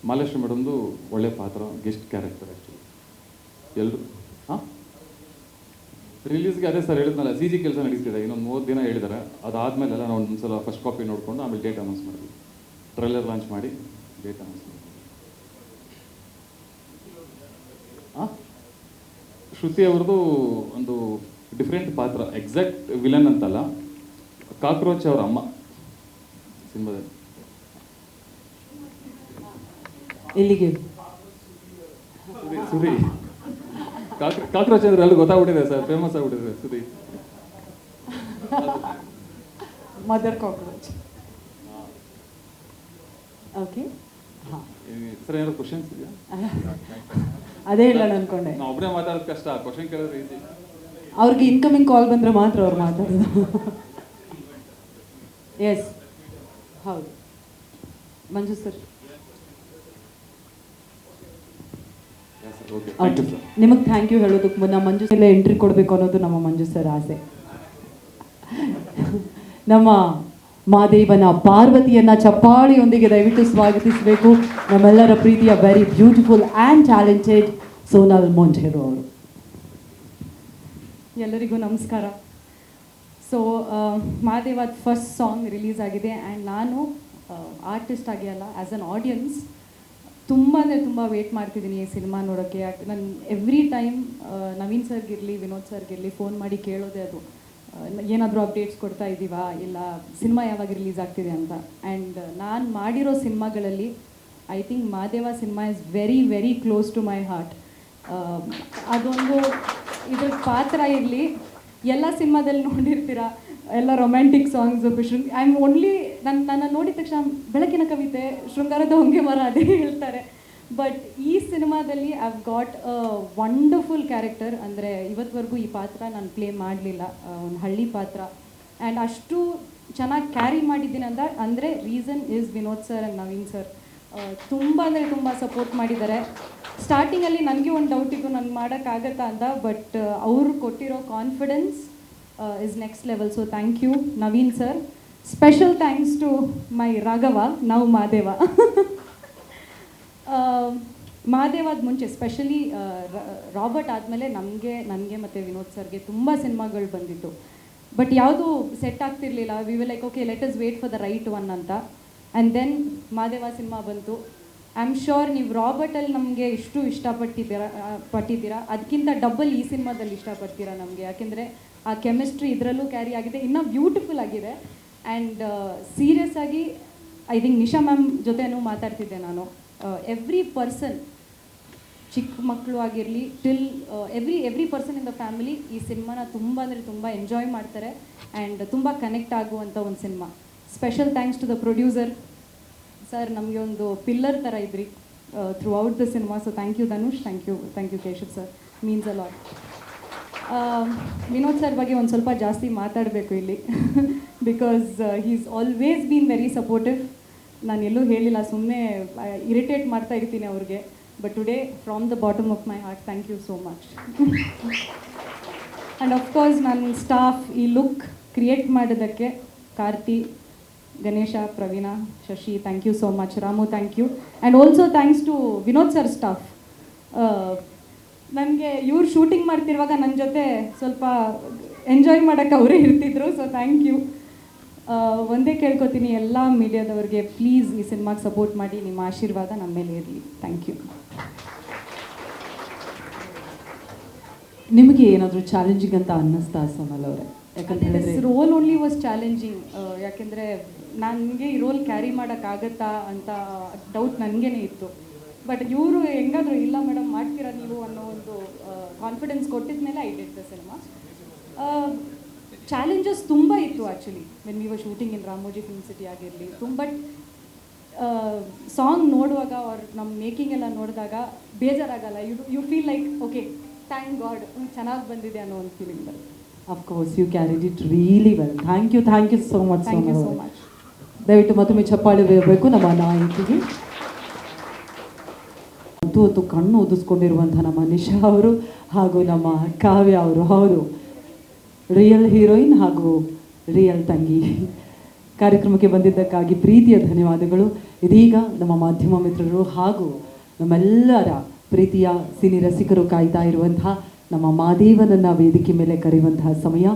ಮಾಲಾಶ್ರೀ ಮೇಡಮ್ದು ಒಳ್ಳೆ ಪಾತ್ರ, ಗೆಸ್ಟ್ ಕ್ಯಾರೆಕ್ಟರ್ ಆ್ಯಕ್ಚುಲಿ. ಎಲ್ಲರೂ ಹಾಂ ರಿಲೀಸ್ಗೆ ಅದೇ ಸರ್ ಹೇಳಿದ್ನಲ್ಲ, ಸಿ ಜಿ ಕೆಲಸ ನಡೀತಿದೆ, ಇನ್ನೊಂದು 30 ದಿನ ಹೇಳಿದ್ದಾರೆ. ಅದಾದಮೇಲೆ ಎಲ್ಲ ನಾವು ಒಂದ್ಸಲ ಫಸ್ಟ್ ಕಾಪಿ ನೋಡಿಕೊಂಡು ಆಮೇಲೆ ಡೇಟ್ ಅನೌನ್ಸ್ ಮಾಡಿದ್ವಿ. ಟ್ರೈಲರ್ ಲಾಂಚ್ ಮಾಡಿ ಡೇಟ್ ಅನೌನ್ಸ್ ಮಾಡಿದ್ವಿ. ಹಾಂ ಶ್ರುತಿ ಅವ್ರದ್ದು ಒಂದು ಡಿಫ್ರೆಂಟ್ ಪಾತ್ರ, ಎಕ್ಸಾಕ್ಟ್ ವಿಲನ್ ಅಂತಲ್ಲ, ಕಾಕ್ರೋಚ್ ಅವರ ಅಮ್ಮ ಸಿನಿಮಾದಲ್ಲಿ. ಎಲ್ಲಿಗೆ ಸುರಿ ಕಾಕ್ರೋಚ್ ಅಂದ್ರೆ ಅಲ್ಲಿ ಗೊತ್ತಾಗ್ಬಿಟ್ಟಿದೆ ಸರ್, ಫೇಮಸ್ ಆಗ್ಬಿಟ್ಟಿದೆ ಸುರಿ. Mother cockroach. ಓಕೆ, ಹಾಂ ಸರ್ ಏನಾದ್ರು ಕ್ವಶನ್ಸ್ ಇದೆಯಾ? ಅದೇ ಹೇಳೋಣ ಅನ್ಕೊಂಡೆ. ನಾವು ಒಬ್ಬನೇ ಮಾತಾಡೋದು ಕಷ್ಟ, ಕ್ವಶನ್ ಕೇಳಿದ್ರೆ ಈಸಿ. ಅವ್ರಿಗೆ ಇನ್ಕಮಿಂಗ್ ಕಾಲ್ ಬಂದರೆ ಮಾತ್ರ ಅವ್ರು ಮಾತಾಡೋದು. ಎಸ್, ಹೌದು. Manju sir, okay, thank you sir. ನಿಮಗೆ ಥ್ಯಾಂಕ್ ಯು ಹೇಳೋದಕ್ಕೆ ಮುನ್ನ ಮಂಜು ಎಲ್ಲ ಎಂಟ್ರಿ ಕೊಡಬೇಕು ಅನ್ನೋದು ನಮ್ಮ ಮಂಜು ಸರ್ ಆಸೆ. ನಮ್ಮ ಮಾದೇವನ ಪಾರ್ವತಿಯನ್ನ ಚಪ್ಪಾಳಿಯೊಂದಿಗೆ ದಯವಿಟ್ಟು ಸ್ವಾಗತಿಸಬೇಕು ನಮ್ಮೆಲ್ಲರ ಪ್ರೀತಿಯ very beautiful and talented Sonal Monteiro ಅವರು. ಎಲ್ಲರಿಗೂ ನಮಸ್ಕಾರ. ಸೊ ಮಹಾದೇವದ ಫಸ್ಟ್ ಸಾಂಗ್ ರಿಲೀಸ್ ಆಗಿದೆ ಆ್ಯಂಡ್ ನಾನು ಆರ್ಟಿಸ್ಟ್ ಆಗಿ ಅಲ್ಲ, ಆ್ಯಸ್ ಅನ್ ಆಡಿಯನ್ಸ್ ತುಂಬ ಅಂದರೆ ತುಂಬ ವೇಟ್ ಮಾಡ್ತಿದ್ದೀನಿ ಈ ಸಿನಿಮಾ ನೋಡೋಕ್ಕೆ. ನಾನು ಎವ್ರಿ ಟೈಮ್ ನವೀನ್ ಸರ್ಗಿರಲಿ ವಿನೋದ್ ಸರ್ಗಿರಲಿ ಫೋನ್ ಮಾಡಿ ಕೇಳೋದೇ ಅದು, ಏನಾದರೂ ಅಪ್ಡೇಟ್ಸ್ ಕೊಡ್ತಾ ಇದ್ದೀವಾ, ಇಲ್ಲ ಸಿನಿಮಾ ಯಾವಾಗ ರಿಲೀಸ್ ಆಗ್ತಿದೆ ಅಂತ. ಆ್ಯಂಡ್ ನಾನು ಮಾಡಿರೋ ಸಿನಿಮಾಗಳಲ್ಲಿ I think Mahadeva cinema is very very close to my heart. ಅದೊಂದು ಇದ್ರ ಪಾತ್ರ ಇರಲಿ, ಎಲ್ಲ ಸಿನಿಮಾದಲ್ಲಿ ನೋಡಿರ್ತೀರ, ಎಲ್ಲ romantic songs, I am only ನನ್ನ ನೋಡಿದ ತಕ್ಷಣ ಬೆಳಕಿನ ಕವಿತೆ, ಶೃಂಗಾರದ ಹೊಂಗೆ ಮರ ಅದೇ ಹೇಳ್ತಾರೆ. ಬಟ್ ಈ ಸಿನಿಮಾದಲ್ಲಿ I have got a wonderful character. ಅಂದರೆ ಇವತ್ತವರೆಗೂ ಈ ಪಾತ್ರ ನಾನು ಪ್ಲೇ ಮಾಡಲಿಲ್ಲ, ಒಂದು ಹಳ್ಳಿ ಪಾತ್ರ. ಆ್ಯಂಡ್ ಅಷ್ಟು ಚೆನ್ನಾಗಿ ಕ್ಯಾರಿ ಮಾಡಿದ್ದೀನಿ ಅಂದರೆ reason is Vinod sir and Naveen sir. ತುಂಬ ಅಂದರೆ ತುಂಬ ಸಪೋರ್ಟ್ ಮಾಡಿದ್ದಾರೆ. ಸ್ಟಾರ್ಟಿಂಗಲ್ಲಿ ನನಗೆ ಒಂದು ಡೌಟ್ ಇತ್ತು, ನನಗೆ ಮಾಡೋಕ್ಕಾಗತ್ತಾ ಅಂತ, ಬಟ್ ಅವರು ಕೊಟ್ಟಿರೋ confidence is next level. So thank you Naveen sir. Special thanks to my Raghava, ನಾವು ಮಹಾದೇವ. ಮಹಾದೇವಾದ ಮುಂಚೆ ಸ್ಪೆಷಲಿ ರಾಬರ್ಟ್ ಆದಮೇಲೆ ನನಗೆ ಮತ್ತು ವಿನೋದ್ ಸರ್ಗೆ ತುಂಬ ಸಿನಿಮಾಗಳು ಬಂದಿತ್ತು, ಬಟ್ ಯಾವುದೂ ಸೆಟ್ ಆಗ್ತಿರ್ಲಿಲ್ಲ. We will like okay let us wait for the right one ಅಂತ. ಆ್ಯಂಡ್ ದೆನ್ ಮಹಾದೇವ ಸಿನಿಮಾ ಬಂತು. ಐ ಆಮ್ ಶ್ಯೂರ್ ನೀವು ರಾಬರ್ಟಲ್ಲಿ ನಮಗೆ ಇಷ್ಟು ಪಟ್ಟಿದ್ದೀರಾ, ಅದಕ್ಕಿಂತ ಡಬಲ್ ಈ ಸಿನಿಮಾದಲ್ಲಿ ಇಷ್ಟಪಡ್ತೀರಾ ನಮಗೆ. ಯಾಕೆಂದರೆ ಆ ಕೆಮಿಸ್ಟ್ರಿ ಇದರಲ್ಲೂ ಕ್ಯಾರಿ ಆಗಿದೆ, ಇನ್ನೂ ಬ್ಯೂಟಿಫುಲ್ ಆಗಿದೆ. ಆ್ಯಂಡ್ ಸೀರಿಯಸ್ ಆಗಿ ಐ ಥಿಂಕ್ ನಿಶಾ ಮ್ಯಾಮ್ ಜೊತೆನೂ ಮಾತಾಡ್ತಿದ್ದೆ ನಾನು. ಎವ್ರಿ ಪರ್ಸನ್, ಚಿಕ್ಕ ಮಕ್ಕಳು ಆಗಿರಲಿ till every person in the family ಈ ಸಿನಿಮಾನ ತುಂಬ ಅಂದರೆ ತುಂಬ ಎಂಜಾಯ್ ಮಾಡ್ತಾರೆ ಆ್ಯಂಡ್ ತುಂಬ ಕನೆಕ್ಟ್ ಆಗುವಂಥ ಒಂದು cinema. Special thanks to the producer sir, ನಮಗೆ ಒಂದು ಪಿಲ್ಲರ್ ಥರ ಇದ್ರಿ throughout the cinema. So thank you Dhanush, thank you Keshav sir, means a lot. Vinod sir ಬಗ್ಗೆ ಒಂದು ಸ್ವಲ್ಪ ಜಾಸ್ತಿ ಮಾತಾಡಬೇಕು ಇಲ್ಲಿ, because he is always been very supportive. ನಾನು ಎಲ್ಲೂ ಹೇಳಿಲ್ಲ, ಸುಮ್ಮನೆ ಇರಿಟೇಟ್ ಮಾಡ್ತಾ ಇರ್ತೀನಿ ಅವ್ರಿಗೆ. But today from the bottom of my heart thank you so much. And of course ನನ್ನ ಸ್ಟಾಫ್ ಈ ಲುಕ್ ಕ್ರಿಯೇಟ್ ಮಾಡೋದಕ್ಕೆ Karthi, Ganesha, Praveena, Shashi, thank you so much. Ramu, thank you. And also thanks to Vinod sir staff. ನನಗೆ ಇವ್ರು ಶೂಟಿಂಗ್ ಮಾಡ್ತಿರುವಾಗ ನನ್ನ ಜೊತೆ ಸ್ವಲ್ಪ ಎಂಜಾಯ್ ಮಾಡೋಕ್ಕೆ ಅವರೇ ಇರ್ತಿದ್ರು. So thank you. ಒಂದೇ ಕೇಳ್ಕೊತೀನಿ ಎಲ್ಲ ಮೀಡಿಯಾದವ್ರಿಗೆ, ಪ್ಲೀಸ್ ಈ ಸಿನಿಮಾಗೆ ಸಪೋರ್ಟ್ ಮಾಡಿ, ನಿಮ್ಮ ಆಶೀರ್ವಾದ ನಮ್ಮ ಮೇಲೆ ಇರಲಿ. Thank you. ನಿಮಗೆ ಏನಾದರೂ ಚಾಲೆಂಜಿಂಗ್ ಅಂತ ಅನ್ನಿಸ್ತಾ ಸೋನಲ್ ಅವರೇ? ಯಾಕಂತ ರೋಲ್ ಓನ್ಲಿ ವಾಸ್ ಚಾಲೆಂಜಿಂಗ್. ಯಾಕೆಂದರೆ ನನಗೆ ಈ ರೋಲ್ ಕ್ಯಾರಿ ಮಾಡೋಕ್ಕಾಗತ್ತಾ ಅಂತ ಡೌಟ್ ನನಗೇನೆ ಇತ್ತು. ಬಟ್ ಇವರು ಹೆಂಗಾದರೂ ಇಲ್ಲ ಮೇಡಮ್ ಮಾಡ್ತೀರಾ ನೀವು ಅನ್ನೋ ಒಂದು ಕಾನ್ಫಿಡೆನ್ಸ್ ಕೊಟ್ಟಿದ ಮೇಲೆ I did the cinema. Challenges ತುಂಬ ಇತ್ತು actually when we were shooting in Ramoji film city ಆಗಿರಲಿ. ಬಟ್ ಸಾಂಗ್ ನೋಡುವಾಗ ಅವ್ರ ನಮ್ಮ ಮೇಕಿಂಗ್ ಎಲ್ಲ ನೋಡಿದಾಗ ಬೇಜಾರಾಗಲ್ಲ. You feel like okay thank God ಚೆನ್ನಾಗಿ ಬಂದಿದೆ ಅನ್ನೋ ಒಂದು ಫೀಲಿಂಗ್ ಬರುತ್ತೆ. Of course you carried it really well. Thank you so much. Thank you so much. ದಯವಿಟ್ಟು ಮತ್ತೊಮ್ಮೆ ಚಪ್ಪಾಳೆ ಬೀಳಬೇಕು ನಮ್ಮ ನಾಯಕಿಗೆ. ಹೊತ್ತು ಹೊತ್ತು ಕಣ್ಣು ಓದಿಸ್ಕೊಂಡಿರುವಂಥ ನಮ್ಮ ನಿಶಾ ಅವರು ಹಾಗೂ ನಮ್ಮ ಕಾವ್ಯ ಅವರು, ಹೌದು, ರಿಯಲ್ ಹೀರೋಯಿನ್ ಹಾಗೂ ರಿಯಲ್ ತಂಗಿ. ಕಾರ್ಯಕ್ರಮಕ್ಕೆ ಬಂದಿದ್ದಕ್ಕಾಗಿ ಪ್ರೀತಿಯ ಧನ್ಯವಾದಗಳು. ಇದೀಗ ನಮ್ಮ ಮಾಧ್ಯಮ ಮಿತ್ರರು ಹಾಗೂ ನಮ್ಮೆಲ್ಲರ ಪ್ರೀತಿಯ ಸಿನಿ ರಸಿಕರು ಕಾಯ್ತಾ ಇರುವಂತಹ ನಮ್ಮ ಮಾದೇವನನ್ನ ವೇದಿಕೆ ಮೇಲೆ ಕರೆಯುವಂತಹ ಸಮಯ.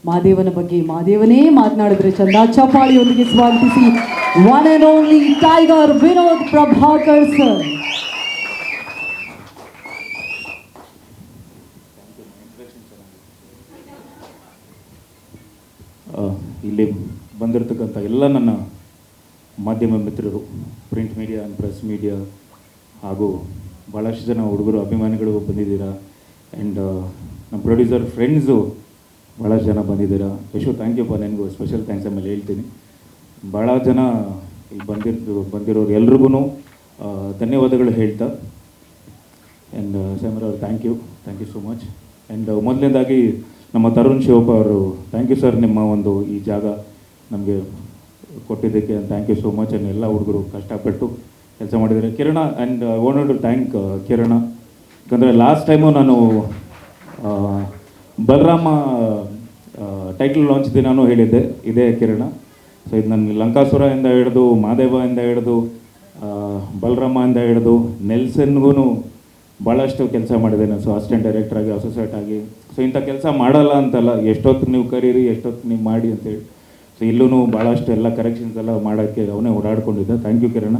ಮಾದೇವನ ಬಗ್ಗೆ ಮಾದೇವನೇ ಮಾತನಾಡಿದ್ರೆ ಚಂದ. ಚಪ್ಪಾಳಿಯೊಂದಿಗೆ ಸ್ವಾಗತಿಸಿ one and only tiger Vinod Prabhakar sir. ಇಲ್ಲಿ ಬಂದಿರತಕ್ಕಂಥ ಎಲ್ಲ ನನ್ನ ಮಾಧ್ಯಮ ಮಿತ್ರರು, print media and press media ಹಾಗೂ ಭಾಳಷ್ಟು ಜನ ಹುಡುಗರು ಅಭಿಮಾನಿಗಳು ಬಂದಿದ್ದೀರಾ. ಆ್ಯಂಡ್ ನಮ್ಮ ಪ್ರೊಡ್ಯೂಸರ್ ಫ್ರೆಂಡ್ಸು ಭಾಳಷ್ಟು ಜನ ಬಂದಿದ್ದೀರಾ. Yashu, thank you. ನನಗೂ ಸ್ಪೆಷಲ್ ಥ್ಯಾಂಕ್ಸ್ ಆಮೇಲೆ ಹೇಳ್ತೀನಿ. ಭಾಳ ಜನ ಇಲ್ಲಿ ಬಂದಿರೋರು ಎಲ್ರಿಗೂ ಧನ್ಯವಾದಗಳು ಹೇಳ್ತಾ. ಆ್ಯಂಡ್ ಸ್ಯಾಮರ್ ಅವರು thank you so much. And ಮೊದಲನೇದಾಗಿ ನಮ್ಮ ತರುಣ್ ಶಿವಪ್ಪ ಅವರು, ಥ್ಯಾಂಕ್ ಯು ಸರ್, ನಿಮ್ಮ ಒಂದು ಈ ಜಾಗ ನಮಗೆ ಕೊಟ್ಟಿದ್ದಕ್ಕೆ thank you so much. And ಎಲ್ಲ ಹುಡುಗರು ಕಷ್ಟಪಟ್ಟು ಕೆಲಸ ಮಾಡಿದ್ದಾರೆ. Kiran, and I wanted to thank Kiran, ಯಾಕಂದರೆ ಲಾಸ್ಟ್ ಟೈಮು ನಾನು ಬಲರಾಮ ಟೈಟಲ್ ಲಾಂಚ್ ದಿನಾನೂ ಹೇಳಿದ್ದೆ ಇದೇ ಕಿರಣ. ಸೊ ಇದು ನನಗೆ ಲಂಕಾಸುರದಿಂದ ಹಿಡಿದು ಮಾದೇವದಿಂದ ಹಿಡಿದು ಬಲರಾಮದಿಂದ ಹಿಡಿದು ನೆಲ್ಸನ್ಗೂ ಭಾಳಷ್ಟು ಕೆಲಸ ಮಾಡಿದ್ದೇನೆ. ಸೊ ಅಸಿಸ್ಟೆಂಟ್ ಡೈರೆಕ್ಟರ್ ಆಗಿ, ಅಸೋಸಿಯೇಟ್ ಆಗಿ. ಸೊ ಇಂಥ ಕೆಲಸ ಮಾಡಲ್ಲ ಅಂತಲ್ಲ, ಎಷ್ಟೊತ್ತು ನೀವು ಕರೀರಿ, ಎಷ್ಟೊತ್ತು ನೀವು ಮಾಡಿ ಅಂತೇಳಿ. ಸೊ ಇಲ್ಲೂ ಭಾಳಷ್ಟು ಎಲ್ಲ ಕರೆಕ್ಷನ್ಸ್ ಎಲ್ಲ ಮಾಡೋಕ್ಕೆ ಅವನೇ ಓಡಾಡ್ಕೊಂಡಿದ್ದೆ. Thank you Kiran,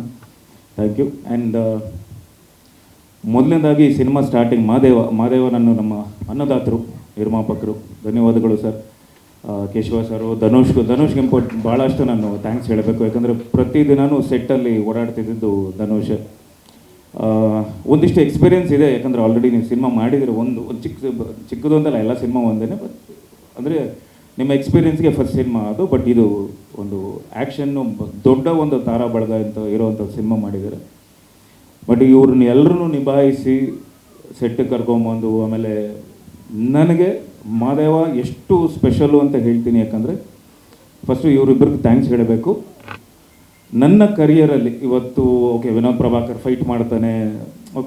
thank you. And ಮೊದಲನೇದಾಗಿ ಸಿನಿಮಾ ಸ್ಟಾರ್ಟಿಂಗ್ ಮಾದೇವನನ್ನು ನಮ್ಮ ಅನ್ನದಾತರು, ನಿರ್ಮಾಪಕರು, ಧನ್ಯವಾದಗಳು ಸರ್. ಕೇಶವ ಸರು, ಧನುಷ್ಗೆ ಭಾಳಷ್ಟು ನಾನು ಥ್ಯಾಂಕ್ಸ್ ಹೇಳಬೇಕು. ಯಾಕಂದರೆ ಪ್ರತಿದಿನವೂ ಸೆಟ್ಟಲ್ಲಿ ಓಡಾಡ್ತಿದ್ದು ಧನುಷ್. ಒಂದಿಷ್ಟು ಎಕ್ಸ್ಪೀರಿಯೆನ್ಸ್ ಇದೆ, ಯಾಕಂದರೆ ಆಲ್ರೆಡಿ ನೀವು ಸಿನಿಮಾ ಮಾಡಿದರೆ ಒಂದು ಚಿಕ್ಕದೊಂದಲ್ಲ, ಎಲ್ಲ ಸಿನಿಮಾ ಒಂದೇ. ಬಟ್ ಅಂದರೆ ನಿಮ್ಮ ಎಕ್ಸ್ಪೀರಿಯೆನ್ಸ್ಗೆ ಫಸ್ಟ್ ಸಿನಿಮಾ ಅದು. ಬಟ್ ಇದು ಒಂದು ಆ್ಯಕ್ಷನ್ನು ದೊಡ್ಡ ಒಂದು ತಾರಾ ಬಳಗ ಅಂತ ಇರೋವಂಥ ಸಿನಿಮಾ ಮಾಡಿದ್ದಾರೆ. ಬಟ್ ಇವ್ರನ್ನ ಎಲ್ಲರೂ ನಿಭಾಯಿಸಿ ಸೆಟ್ಟಿಗೆ ಕರ್ಕೊಂಬಂದು, ಆಮೇಲೆ ನನಗೆ ಮಾದೇವ ಎಷ್ಟು ಸ್ಪೆಷಲು ಅಂತ ಹೇಳ್ತೀನಿ. ಯಾಕಂದರೆ ಫಸ್ಟು ಇವರಿಬ್ಬರಿಗೆ ಥ್ಯಾಂಕ್ಸ್ ಹೇಳಬೇಕು. ನನ್ನ ಕರಿಯರಲ್ಲಿ ಇವತ್ತು ಓಕೆ, ವಿನೋದ್ ಪ್ರಭಾಕರ್ ಫೈಟ್ ಮಾಡ್ತಾನೆ,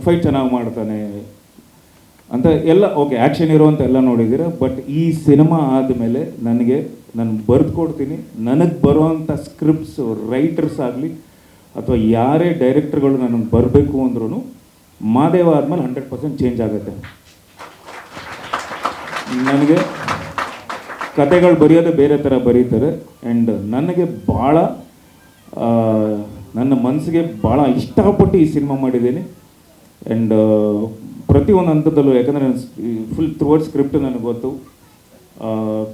ಫೈಟ್ ಚೆನ್ನಾಗಿ ಮಾಡ್ತಾನೆ ಅಂತ ಎಲ್ಲ ಓಕೆ, ಆ್ಯಕ್ಷನ್ ಇರೋವಂಥ ಎಲ್ಲ ನೋಡಿದ್ದೀರ. ಬಟ್ ಈ ಸಿನಿಮಾ ಆದಮೇಲೆ ನಾನು ಬರೆದು ಕೊಡ್ತೀನಿ, ನನಗೆ ಬರುವಂಥ ಸ್ಕ್ರಿಪ್ಟ್ಸ್ ರೈಟರ್ಸ್ ಆಗಲಿ ಅಥವಾ ಯಾರೇ ಡೈರೆಕ್ಟರ್ಗಳು ನನಗೆ ಬರಬೇಕು ಅಂದ್ರೂ ಮಾದೇವ ಆದಮೇಲೆ 100% ಚೇಂಜ್ ಆಗುತ್ತೆ. ನನಗೆ ಕತೆಗಳು ಬರೆಯೋದೇ ಬೇರೆ ಥರ ಬರೀತಾರೆ. ಆ್ಯಂಡ್ ನನಗೆ ಭಾಳ ನನ್ನ ಮನಸ್ಸಿಗೆ ಭಾಳ ಇಷ್ಟಪಟ್ಟು ಈ ಸಿನಿಮಾ ಮಾಡಿದ್ದೀನಿ. ಆ್ಯಂಡ್ ಪ್ರತಿಯೊಂದು ಹಂತದಲ್ಲೂ, ಯಾಕಂದರೆ ನಾನು ಫುಲ್ ಥ್ರೂಔಟ್ ಸ್ಕ್ರಿಪ್ಟ್ ನನಗೆ ಗೊತ್ತು.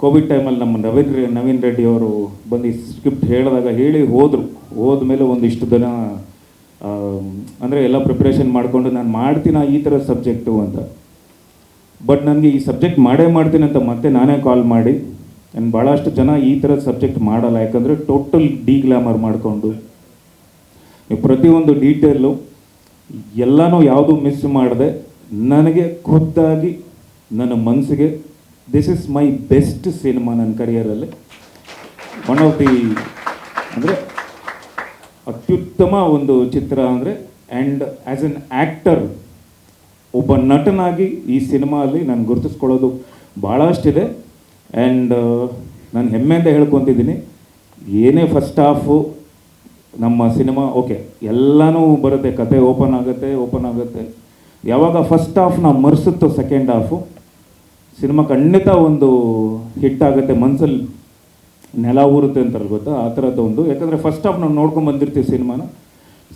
ಕೋವಿಡ್ ಟೈಮಲ್ಲಿ ನಮ್ಮ ನವೀನ್ ರೆಡ್ಡಿ ಅವರು ಬಂದು ಈ ಸ್ಕ್ರಿಪ್ಟ್ ಹೇಳಿ ಹೋದ್ಮೇಲೆ ಒಂದಿಷ್ಟು ದಿನ ಅಂದರೆ ಎಲ್ಲ ಪ್ರಿಪ್ರೇಷನ್ ಮಾಡಿಕೊಂಡು ನಾನು ಮಾಡ್ತೀನಿ ಈ ಥರ ಸಬ್ಜೆಕ್ಟು ಅಂತ. ಬಟ್ ನನಗೆ ಈ ಸಬ್ಜೆಕ್ಟ್ ಮಾಡ್ತೀನಿ ಅಂತ ಮತ್ತೆ ನಾನೇ ಕಾಲ್ ಮಾಡಿ, ಆ್ಯಂಡ್ ಭಾಳಷ್ಟು ಜನ ಈ ಥರ ಸಬ್ಜೆಕ್ಟ್ ಮಾಡಲ್ಲ. ಯಾಕಂದರೆ ಟೋಟಲ್ ಡಿಗ್ಲಾಮರ್ ಮಾಡಿಕೊಂಡು ನೀವು ಪ್ರತಿಯೊಂದು ಡೀಟೇಲು ಎಲ್ಲನೂ ಯಾವುದೂ ಮಿಸ್ ಮಾಡದೆ ನನಗೆ ಖುದ್ದಾಗಿ ನನ್ನ ಮನಸ್ಸಿಗೆ this is my best cinema ನನ್ನ ಕರಿಯರಲ್ಲಿ. ಒನ್ ಆಫ್ ದಿ ಅಂದರೆ ಅತ್ಯುತ್ತಮ ಒಂದು ಚಿತ್ರ ಅಂದರೆ. ಆ್ಯಂಡ್ ಆ್ಯಸ್ ಎನ್ ಆ್ಯಕ್ಟರ್, ಒಬ್ಬ ನಟನಾಗಿ ಈ ಸಿನಿಮಾಲ್ಲಿ ನಾನು ಗುರುತಿಸ್ಕೊಳ್ಳೋದು ಭಾಳಷ್ಟಿದೆ. ಆ್ಯಂಡ್ ನಾನು ಹೆಮ್ಮೆಯಿಂದ ಹೇಳ್ಕೊತಿದ್ದೀನಿ, ಏನೇ ಫಸ್ಟ್ ಹಾಫು ನಮ್ಮ ಸಿನಿಮಾ ಓಕೆ ಎಲ್ಲನೂ ಬರುತ್ತೆ, ಕತೆ ಓಪನ್ ಆಗುತ್ತೆ. ಯಾವಾಗ ಫಸ್ಟ್ ಹಾಫ್ ನಾವು ಮರೆಸುತ್ತೋ ಸೆಕೆಂಡ್ ಹಾಫು ಸಿನಿಮಾ ಖಂಡಿತ ಒಂದು ಹಿಟ್ ಆಗುತ್ತೆ, ಮನಸ್ಸಲ್ಲಿ ನೆಲ ಊರುತ್ತೆ ಅಂತಾರೆ ಗೊತ್ತಾ, ಆ ಥರದ್ದು ಒಂದು. ಯಾಕಂದರೆ ಫಸ್ಟ್ ಹಾಫ್ ನಾವು ನೋಡ್ಕೊಂಡು ಬಂದಿರ್ತೀವಿ ಸಿನಿಮಾನ.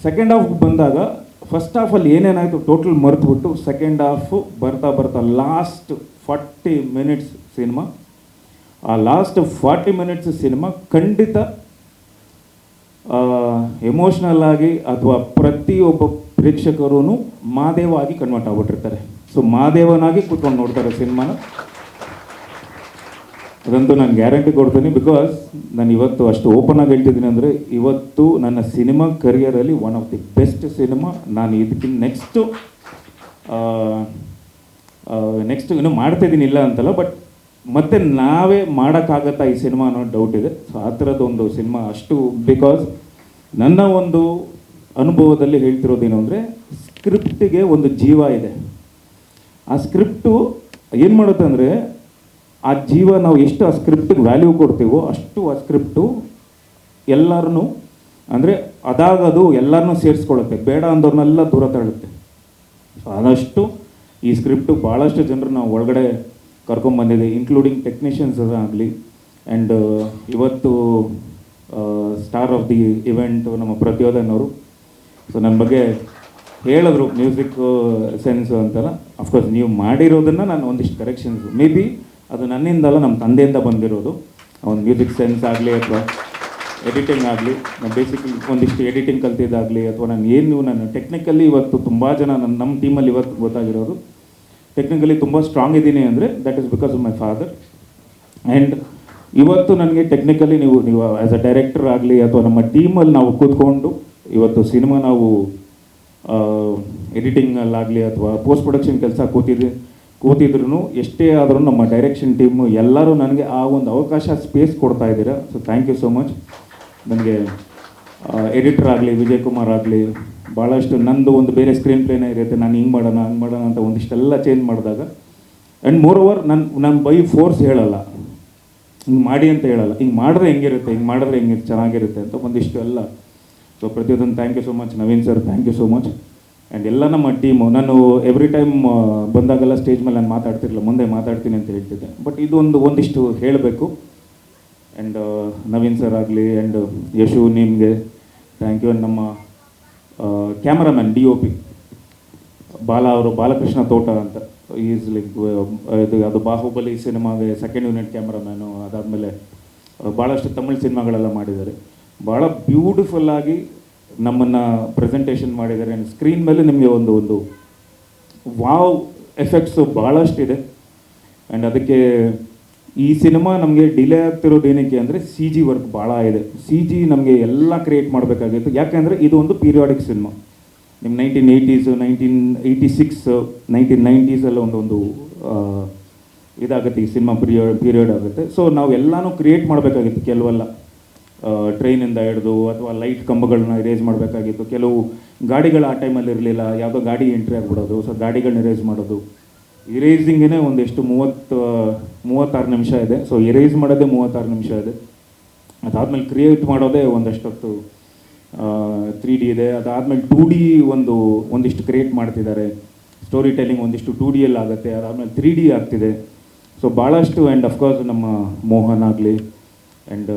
ಸೆಕೆಂಡ್ ಹಾಫ್ ಬಂದಾಗ ಫಸ್ಟ್ ಹಾಫಲ್ಲಿ ಏನೇನಾಯಿತು ಟೋಟಲ್ ಮರೆತುಬಿಟ್ಟು ಸೆಕೆಂಡ್ ಹಾಫು ಬರ್ತಾ ಲಾಸ್ಟ್ 40 ಮಿನಿಟ್ಸ್ ಸಿನಿಮಾ, ಆ ಲಾಸ್ಟ್ 40 ಮಿನಿಟ್ಸ್ ಸಿನಿಮಾ ಖಂಡಿತ ಎಮೋಷ್ನಲ್ ಆಗಿ ಅಥವಾ ಪ್ರತಿಯೊಬ್ಬ ಪ್ರೇಕ್ಷಕರೂ ಮಾದೇವ ಆಗಿ ಕನ್ವರ್ಟ್ ಆಗ್ಬಿಟ್ಟಿರ್ತಾರೆ. ಸೊ ಮಾದೇವನಾಗಿ ಕೂತ್ಕೊಂಡು ನೋಡ್ತಾರೆ ಸಿನಿಮಾನ. ಅದಂತೂ ನಾನು ಗ್ಯಾರಂಟಿ ಕೊಡ್ತೀನಿ. ಬಿಕಾಸ್ ನಾನು ಇವತ್ತು ಅಷ್ಟು ಓಪನ್ ಆಗಿ ಹೇಳ್ತಿದ್ದೀನಿ ಅಂದರೆ ಇವತ್ತು ನನ್ನ ಸಿನಿಮಾ ಕರಿಯರಲ್ಲಿ one of the best cinema. ನಾನು ಇದಕ್ಕಿಂತ ನೆಕ್ಸ್ಟ್ ಇನ್ನೂ ಮಾಡ್ತಾಯಿದ್ದೀನಿ, ಇಲ್ಲ ಅಂತಲ್ಲ. ಬಟ್ ಮತ್ತೆ ನಾವೇ ಮಾಡೋಕ್ಕಾಗತ್ತಾ ಈ ಸಿನಿಮಾ ಅನ್ನೋ ಡೌಟ್ ಇದೆ. ಸೊ ಆ ಥರದ್ದೊಂದು ಸಿನಿಮಾ ಅಷ್ಟು. ಬಿಕಾಸ್ ನನ್ನ ಒಂದು ಅನುಭವದಲ್ಲಿ ಹೇಳ್ತಿರೋದೇನು ಅಂದರೆ ಸ್ಕ್ರಿಪ್ಟಿಗೆ ಒಂದು ಜೀವ ಇದೆ. ಆ ಸ್ಕ್ರಿಪ್ಟು ಏನು ಮಾಡುತ್ತೆ ಅಂದರೆ, ಆ ಜೀವ ನಾವು ಎಷ್ಟು ಆ ಸ್ಕ್ರಿಪ್ಟಿಗೆ ವ್ಯಾಲ್ಯೂ ಕೊಡ್ತೀವೋ ಅಷ್ಟು ಆ ಸ್ಕ್ರಿಪ್ಟು ಎಲ್ಲರನ್ನೂ ಅಂದರೆ ಅದಾಗದು ಎಲ್ಲರನ್ನೂ ಸೇರಿಸ್ಕೊಳ್ಳುತ್ತೆ, ಬೇಡ ಅಂದವ್ರನ್ನೆಲ್ಲ ದೂರ ತಳ್ಳುತ್ತೆ. ಸೊ ಆದಷ್ಟು ಈ ಸ್ಕ್ರಿಪ್ಟು ಭಾಳಷ್ಟು ಜನರು ನಾವು ಒಳಗಡೆ ಕರ್ಕೊಂಬಂದಿದೆ, ಇನ್ಕ್ಲೂಡಿಂಗ್ ಟೆಕ್ನಿಷಿಯನ್ಸ್ ಆಗಲಿ. ಆ್ಯಂಡ್ ಇವತ್ತು ಸ್ಟಾರ್ ಆಫ್ ದಿ ಇವೆಂಟ್ ನಮ್ಮ ಪ್ರತಿಯೋಧನ್ ಅವರು. ಸೊ ನನ್ನ ಬಗ್ಗೆ ಹೇಳಿದ್ರು ಮ್ಯೂಸಿಕ್ ಸೆನ್ಸು ಅಂತೆಲ್ಲ. ಅಫ್ಕೋರ್ಸ್ ನೀವು ಮಾಡಿರೋದನ್ನು ನಾನು ಒಂದಿಷ್ಟು ಕರೆಕ್ಷನ್ಸು ಮೇ ಬಿ ಅದು ನನ್ನಿಂದಲ್ಲ, ನಮ್ಮ ತಂದೆಯಿಂದ ಬಂದಿರೋದು. ಒಂದು ಮ್ಯೂಸಿಕ್ ಸೆನ್ಸ್ ಆಗಲಿ ಅಥವಾ ಎಡಿಟಿಂಗ್ ಆಗಲಿ, ನಾನು ಬೇಸಿಕಲಿ ಒಂದಿಷ್ಟು ಎಡಿಟಿಂಗ್ ಕಲ್ತಿದ್ದಾಗಲಿ ಅಥವಾ ನಾನು ಟೆಕ್ನಿಕಲಿ ಇವತ್ತು ತುಂಬ ಜನ ನಮ್ಮ ಟೀಮಲ್ಲಿ ಇವತ್ತು ಗೊತ್ತಾಗಿರೋದು ಟೆಕ್ನಿಕಲಿ ತುಂಬ ಸ್ಟ್ರಾಂಗ್ ಇದ್ದೀನಿ ಅಂದರೆ that is because of my father. And ಇವತ್ತು ನನಗೆ ಟೆಕ್ನಿಕಲಿ ನೀವು ಆ್ಯಸ್ ಅ ಡೈರೆಕ್ಟರ್ ಆಗಲಿ ಅಥವಾ ನಮ್ಮ ಟೀಮಲ್ಲಿ ನಾವು ಕೂತ್ಕೊಂಡು ಇವತ್ತು ಸಿನಿಮಾ ನಾವು ಎಡಿಟಿಂಗಲ್ಲಾಗಲಿ ಅಥವಾ ಪೋಸ್ಟ್ ಪ್ರೊಡಕ್ಷನ್ ಕೆಲಸ ಕೂತಿದ್ರು ಎಷ್ಟೇ ಆದರೂ ನಮ್ಮ ಡೈರೆಕ್ಷನ್ ಟೀಮು ಎಲ್ಲರೂ ನನಗೆ ಆ ಒಂದು ಅವಕಾಶ ಸ್ಪೇಸ್ ಕೊಡ್ತಾ ಇದ್ದೀರಾ. So thank you so much. ನನಗೆ ಎಡಿಟರ್ ಆಗಲಿ, ವಿಜಯ್ ಕುಮಾರ್ ಆಗಲಿ, ಭಾಳಷ್ಟು ನಂದು ಒಂದು ಬೇರೆ ಸ್ಕ್ರೀನ್ ಪ್ಲೇನೇ ಇರುತ್ತೆ, ನಾನು ಹಿಂಗೆ ಮಾಡೋಣ ಅಂತ ಒಂದಿಷ್ಟೆಲ್ಲ ಚೇಂಜ್ ಮಾಡಿದಾಗ. ಆ್ಯಂಡ್ ಮೋರ್ ಓವರ್ ನಾನು ಬೈ ಫೋರ್ಸ್ ಹೇಳಲ್ಲ, ಹಿಂಗೆ ಮಾಡಿ ಅಂತ ಹೇಳಲ್ಲ, ಹಿಂಗೆ ಮಾಡಿದ್ರೆ ಹೆಂಗಿರುತ್ತೆ, ಹಿಂಗೆ ಮಾಡಿದ್ರೆ ಹೆಂಗೆ ಚೆನ್ನಾಗಿರುತ್ತೆ ಅಂತ ಒಂದಿಷ್ಟು ಎಲ್ಲ. ಸೊ ಪ್ರತಿಯೊಂದು thank you so much. Naveen sir thank you so much. And ಎಲ್ಲ ನಮ್ಮ ಟೀಮು, ನಾನು ಎವ್ರಿ ಟೈಮ್ ಬಂದಾಗೆಲ್ಲ ಸ್ಟೇಜ್ ಮೇಲೆ ನಾನು ಮಾತಾಡ್ತಿರಲಿಲ್ಲ, ಮುಂದೆ ಮಾತಾಡ್ತೀನಿ ಅಂತ ಹೇಳ್ತಿದ್ದೆ. ಬಟ್ ಇದು ಒಂದಿಷ್ಟು ಹೇಳಬೇಕು. ಆ್ಯಂಡ್ ನವೀನ್ ಸರ್ ಆಗಲಿ ಆ್ಯಂಡ್ ಯಶು, ನಿಮಗೆ ಥ್ಯಾಂಕ್ ಯು. ಆ್ಯಂಡ್ ನಮ್ಮ ಕ್ಯಾಮರಾಮ್ಯಾನ್ DOP ಬಾಲಕೃಷ್ಣ ತೋಟ ಅಂತ, ಈಸ್ ಲೈಕ್ ಅದು ಬಾಹುಬಲಿ ಸಿನಿಮಾಗೆ ಸೆಕೆಂಡ್ ಯೂನಿಟ್ ಕ್ಯಾಮ್ರಾಮ್ಯಾನು. ಅದಾದಮೇಲೆ ಭಾಳಷ್ಟು ತಮಿಳ್ ಸಿನಿಮಾಗಳೆಲ್ಲ ಮಾಡಿದ್ದಾರೆ. ಭಾಳ ಬ್ಯೂಟಿಫುಲ್ಲಾಗಿ ನಮ್ಮನ್ನು ಪ್ರೆಸೆಂಟೇಷನ್ ಮಾಡಿದ್ದಾರೆ. ಸ್ಕ್ರೀನ್ ಮೇಲೆ ನಿಮಗೆ ಒಂದು ವಾವ್ ಎಫೆಕ್ಟ್ಸು ಭಾಳಷ್ಟಿದೆ. ಆ್ಯಂಡ್ ಅದಕ್ಕೆ ಈ ಸಿನಿಮಾ ನಮಗೆ ಡಿಲೇ ಆಗ್ತಿರೋದು ಏನಕ್ಕೆ ಅಂದರೆ CG ವರ್ಕ್ ಭಾಳ ಇದೆ. CG ನಮಗೆ ಎಲ್ಲ ಕ್ರಿಯೇಟ್ ಮಾಡಬೇಕಾಗಿತ್ತು, ಯಾಕೆಂದರೆ ಇದು ಒಂದು ಪೀರಿಯಾಡಿಕ್ ಸಿನಿಮಾ. ನಿಮ್ಮ 1980s 1986 1990s ಒಂದು ಇದಾಗುತ್ತೆ, ಈ ಸಿನಿಮಾ ಪೀರಿಯಡ್ ಆಗುತ್ತೆ. ಸೊ ನಾವು ಎಲ್ಲನೂ ಕ್ರಿಯೇಟ್ ಮಾಡಬೇಕಾಗಿತ್ತು. ಕೆಲವೆಲ್ಲ ಟ್ರೈನಿಂದ ಹಿಡಿದು ಅಥವಾ ಲೈಟ್ ಕಂಬಗಳನ್ನ ಇರೇಸ್ ಮಾಡಬೇಕಾಗಿತ್ತು. ಕೆಲವು ಗಾಡಿಗಳು ಆ ಟೈಮಲ್ಲಿ ಇರಲಿಲ್ಲ, ಯಾವುದೋ ಗಾಡಿ ಎಂಟ್ರಿ ಆಗಿಬಿಡೋದು, ಸೊ ಗಾಡಿಗಳನ್ನ ಇರೇಸ್ ಮಾಡೋದು. ಇರೇಸಿಂಗೇ ಒಂದೆಷ್ಟು 36 ನಿಮಿಷ ಇದೆ. ಸೊ ಇರೇಸ್ ಮಾಡೋದೇ 36 ನಿಮಿಷ ಇದೆ. ಅದಾದಮೇಲೆ ಕ್ರಿಯೇಟ್ ಮಾಡೋದೇ ಒಂದಷ್ಟೊತ್ತು 3D ಇದೆ. ಅದಾದಮೇಲೆ 2D ಒಂದಿಷ್ಟು ಕ್ರಿಯೇಟ್ ಮಾಡ್ತಿದ್ದಾರೆ. ಸ್ಟೋರಿ ಟೆಲ್ಲಿಂಗ್ ಒಂದಿಷ್ಟು 2Dಯಲ್ಲಿ ಆಗುತ್ತೆ, ಅದಾದಮೇಲೆ 3D ಆಗ್ತಿದೆ. ಸೊ ಭಾಳಷ್ಟು. ಆ್ಯಂಡ್ ಅಫ್ಕೋರ್ಸ್ ನಮ್ಮ ಮೋಹನ್ ಆಗಲಿ ಆ್ಯಂಡ್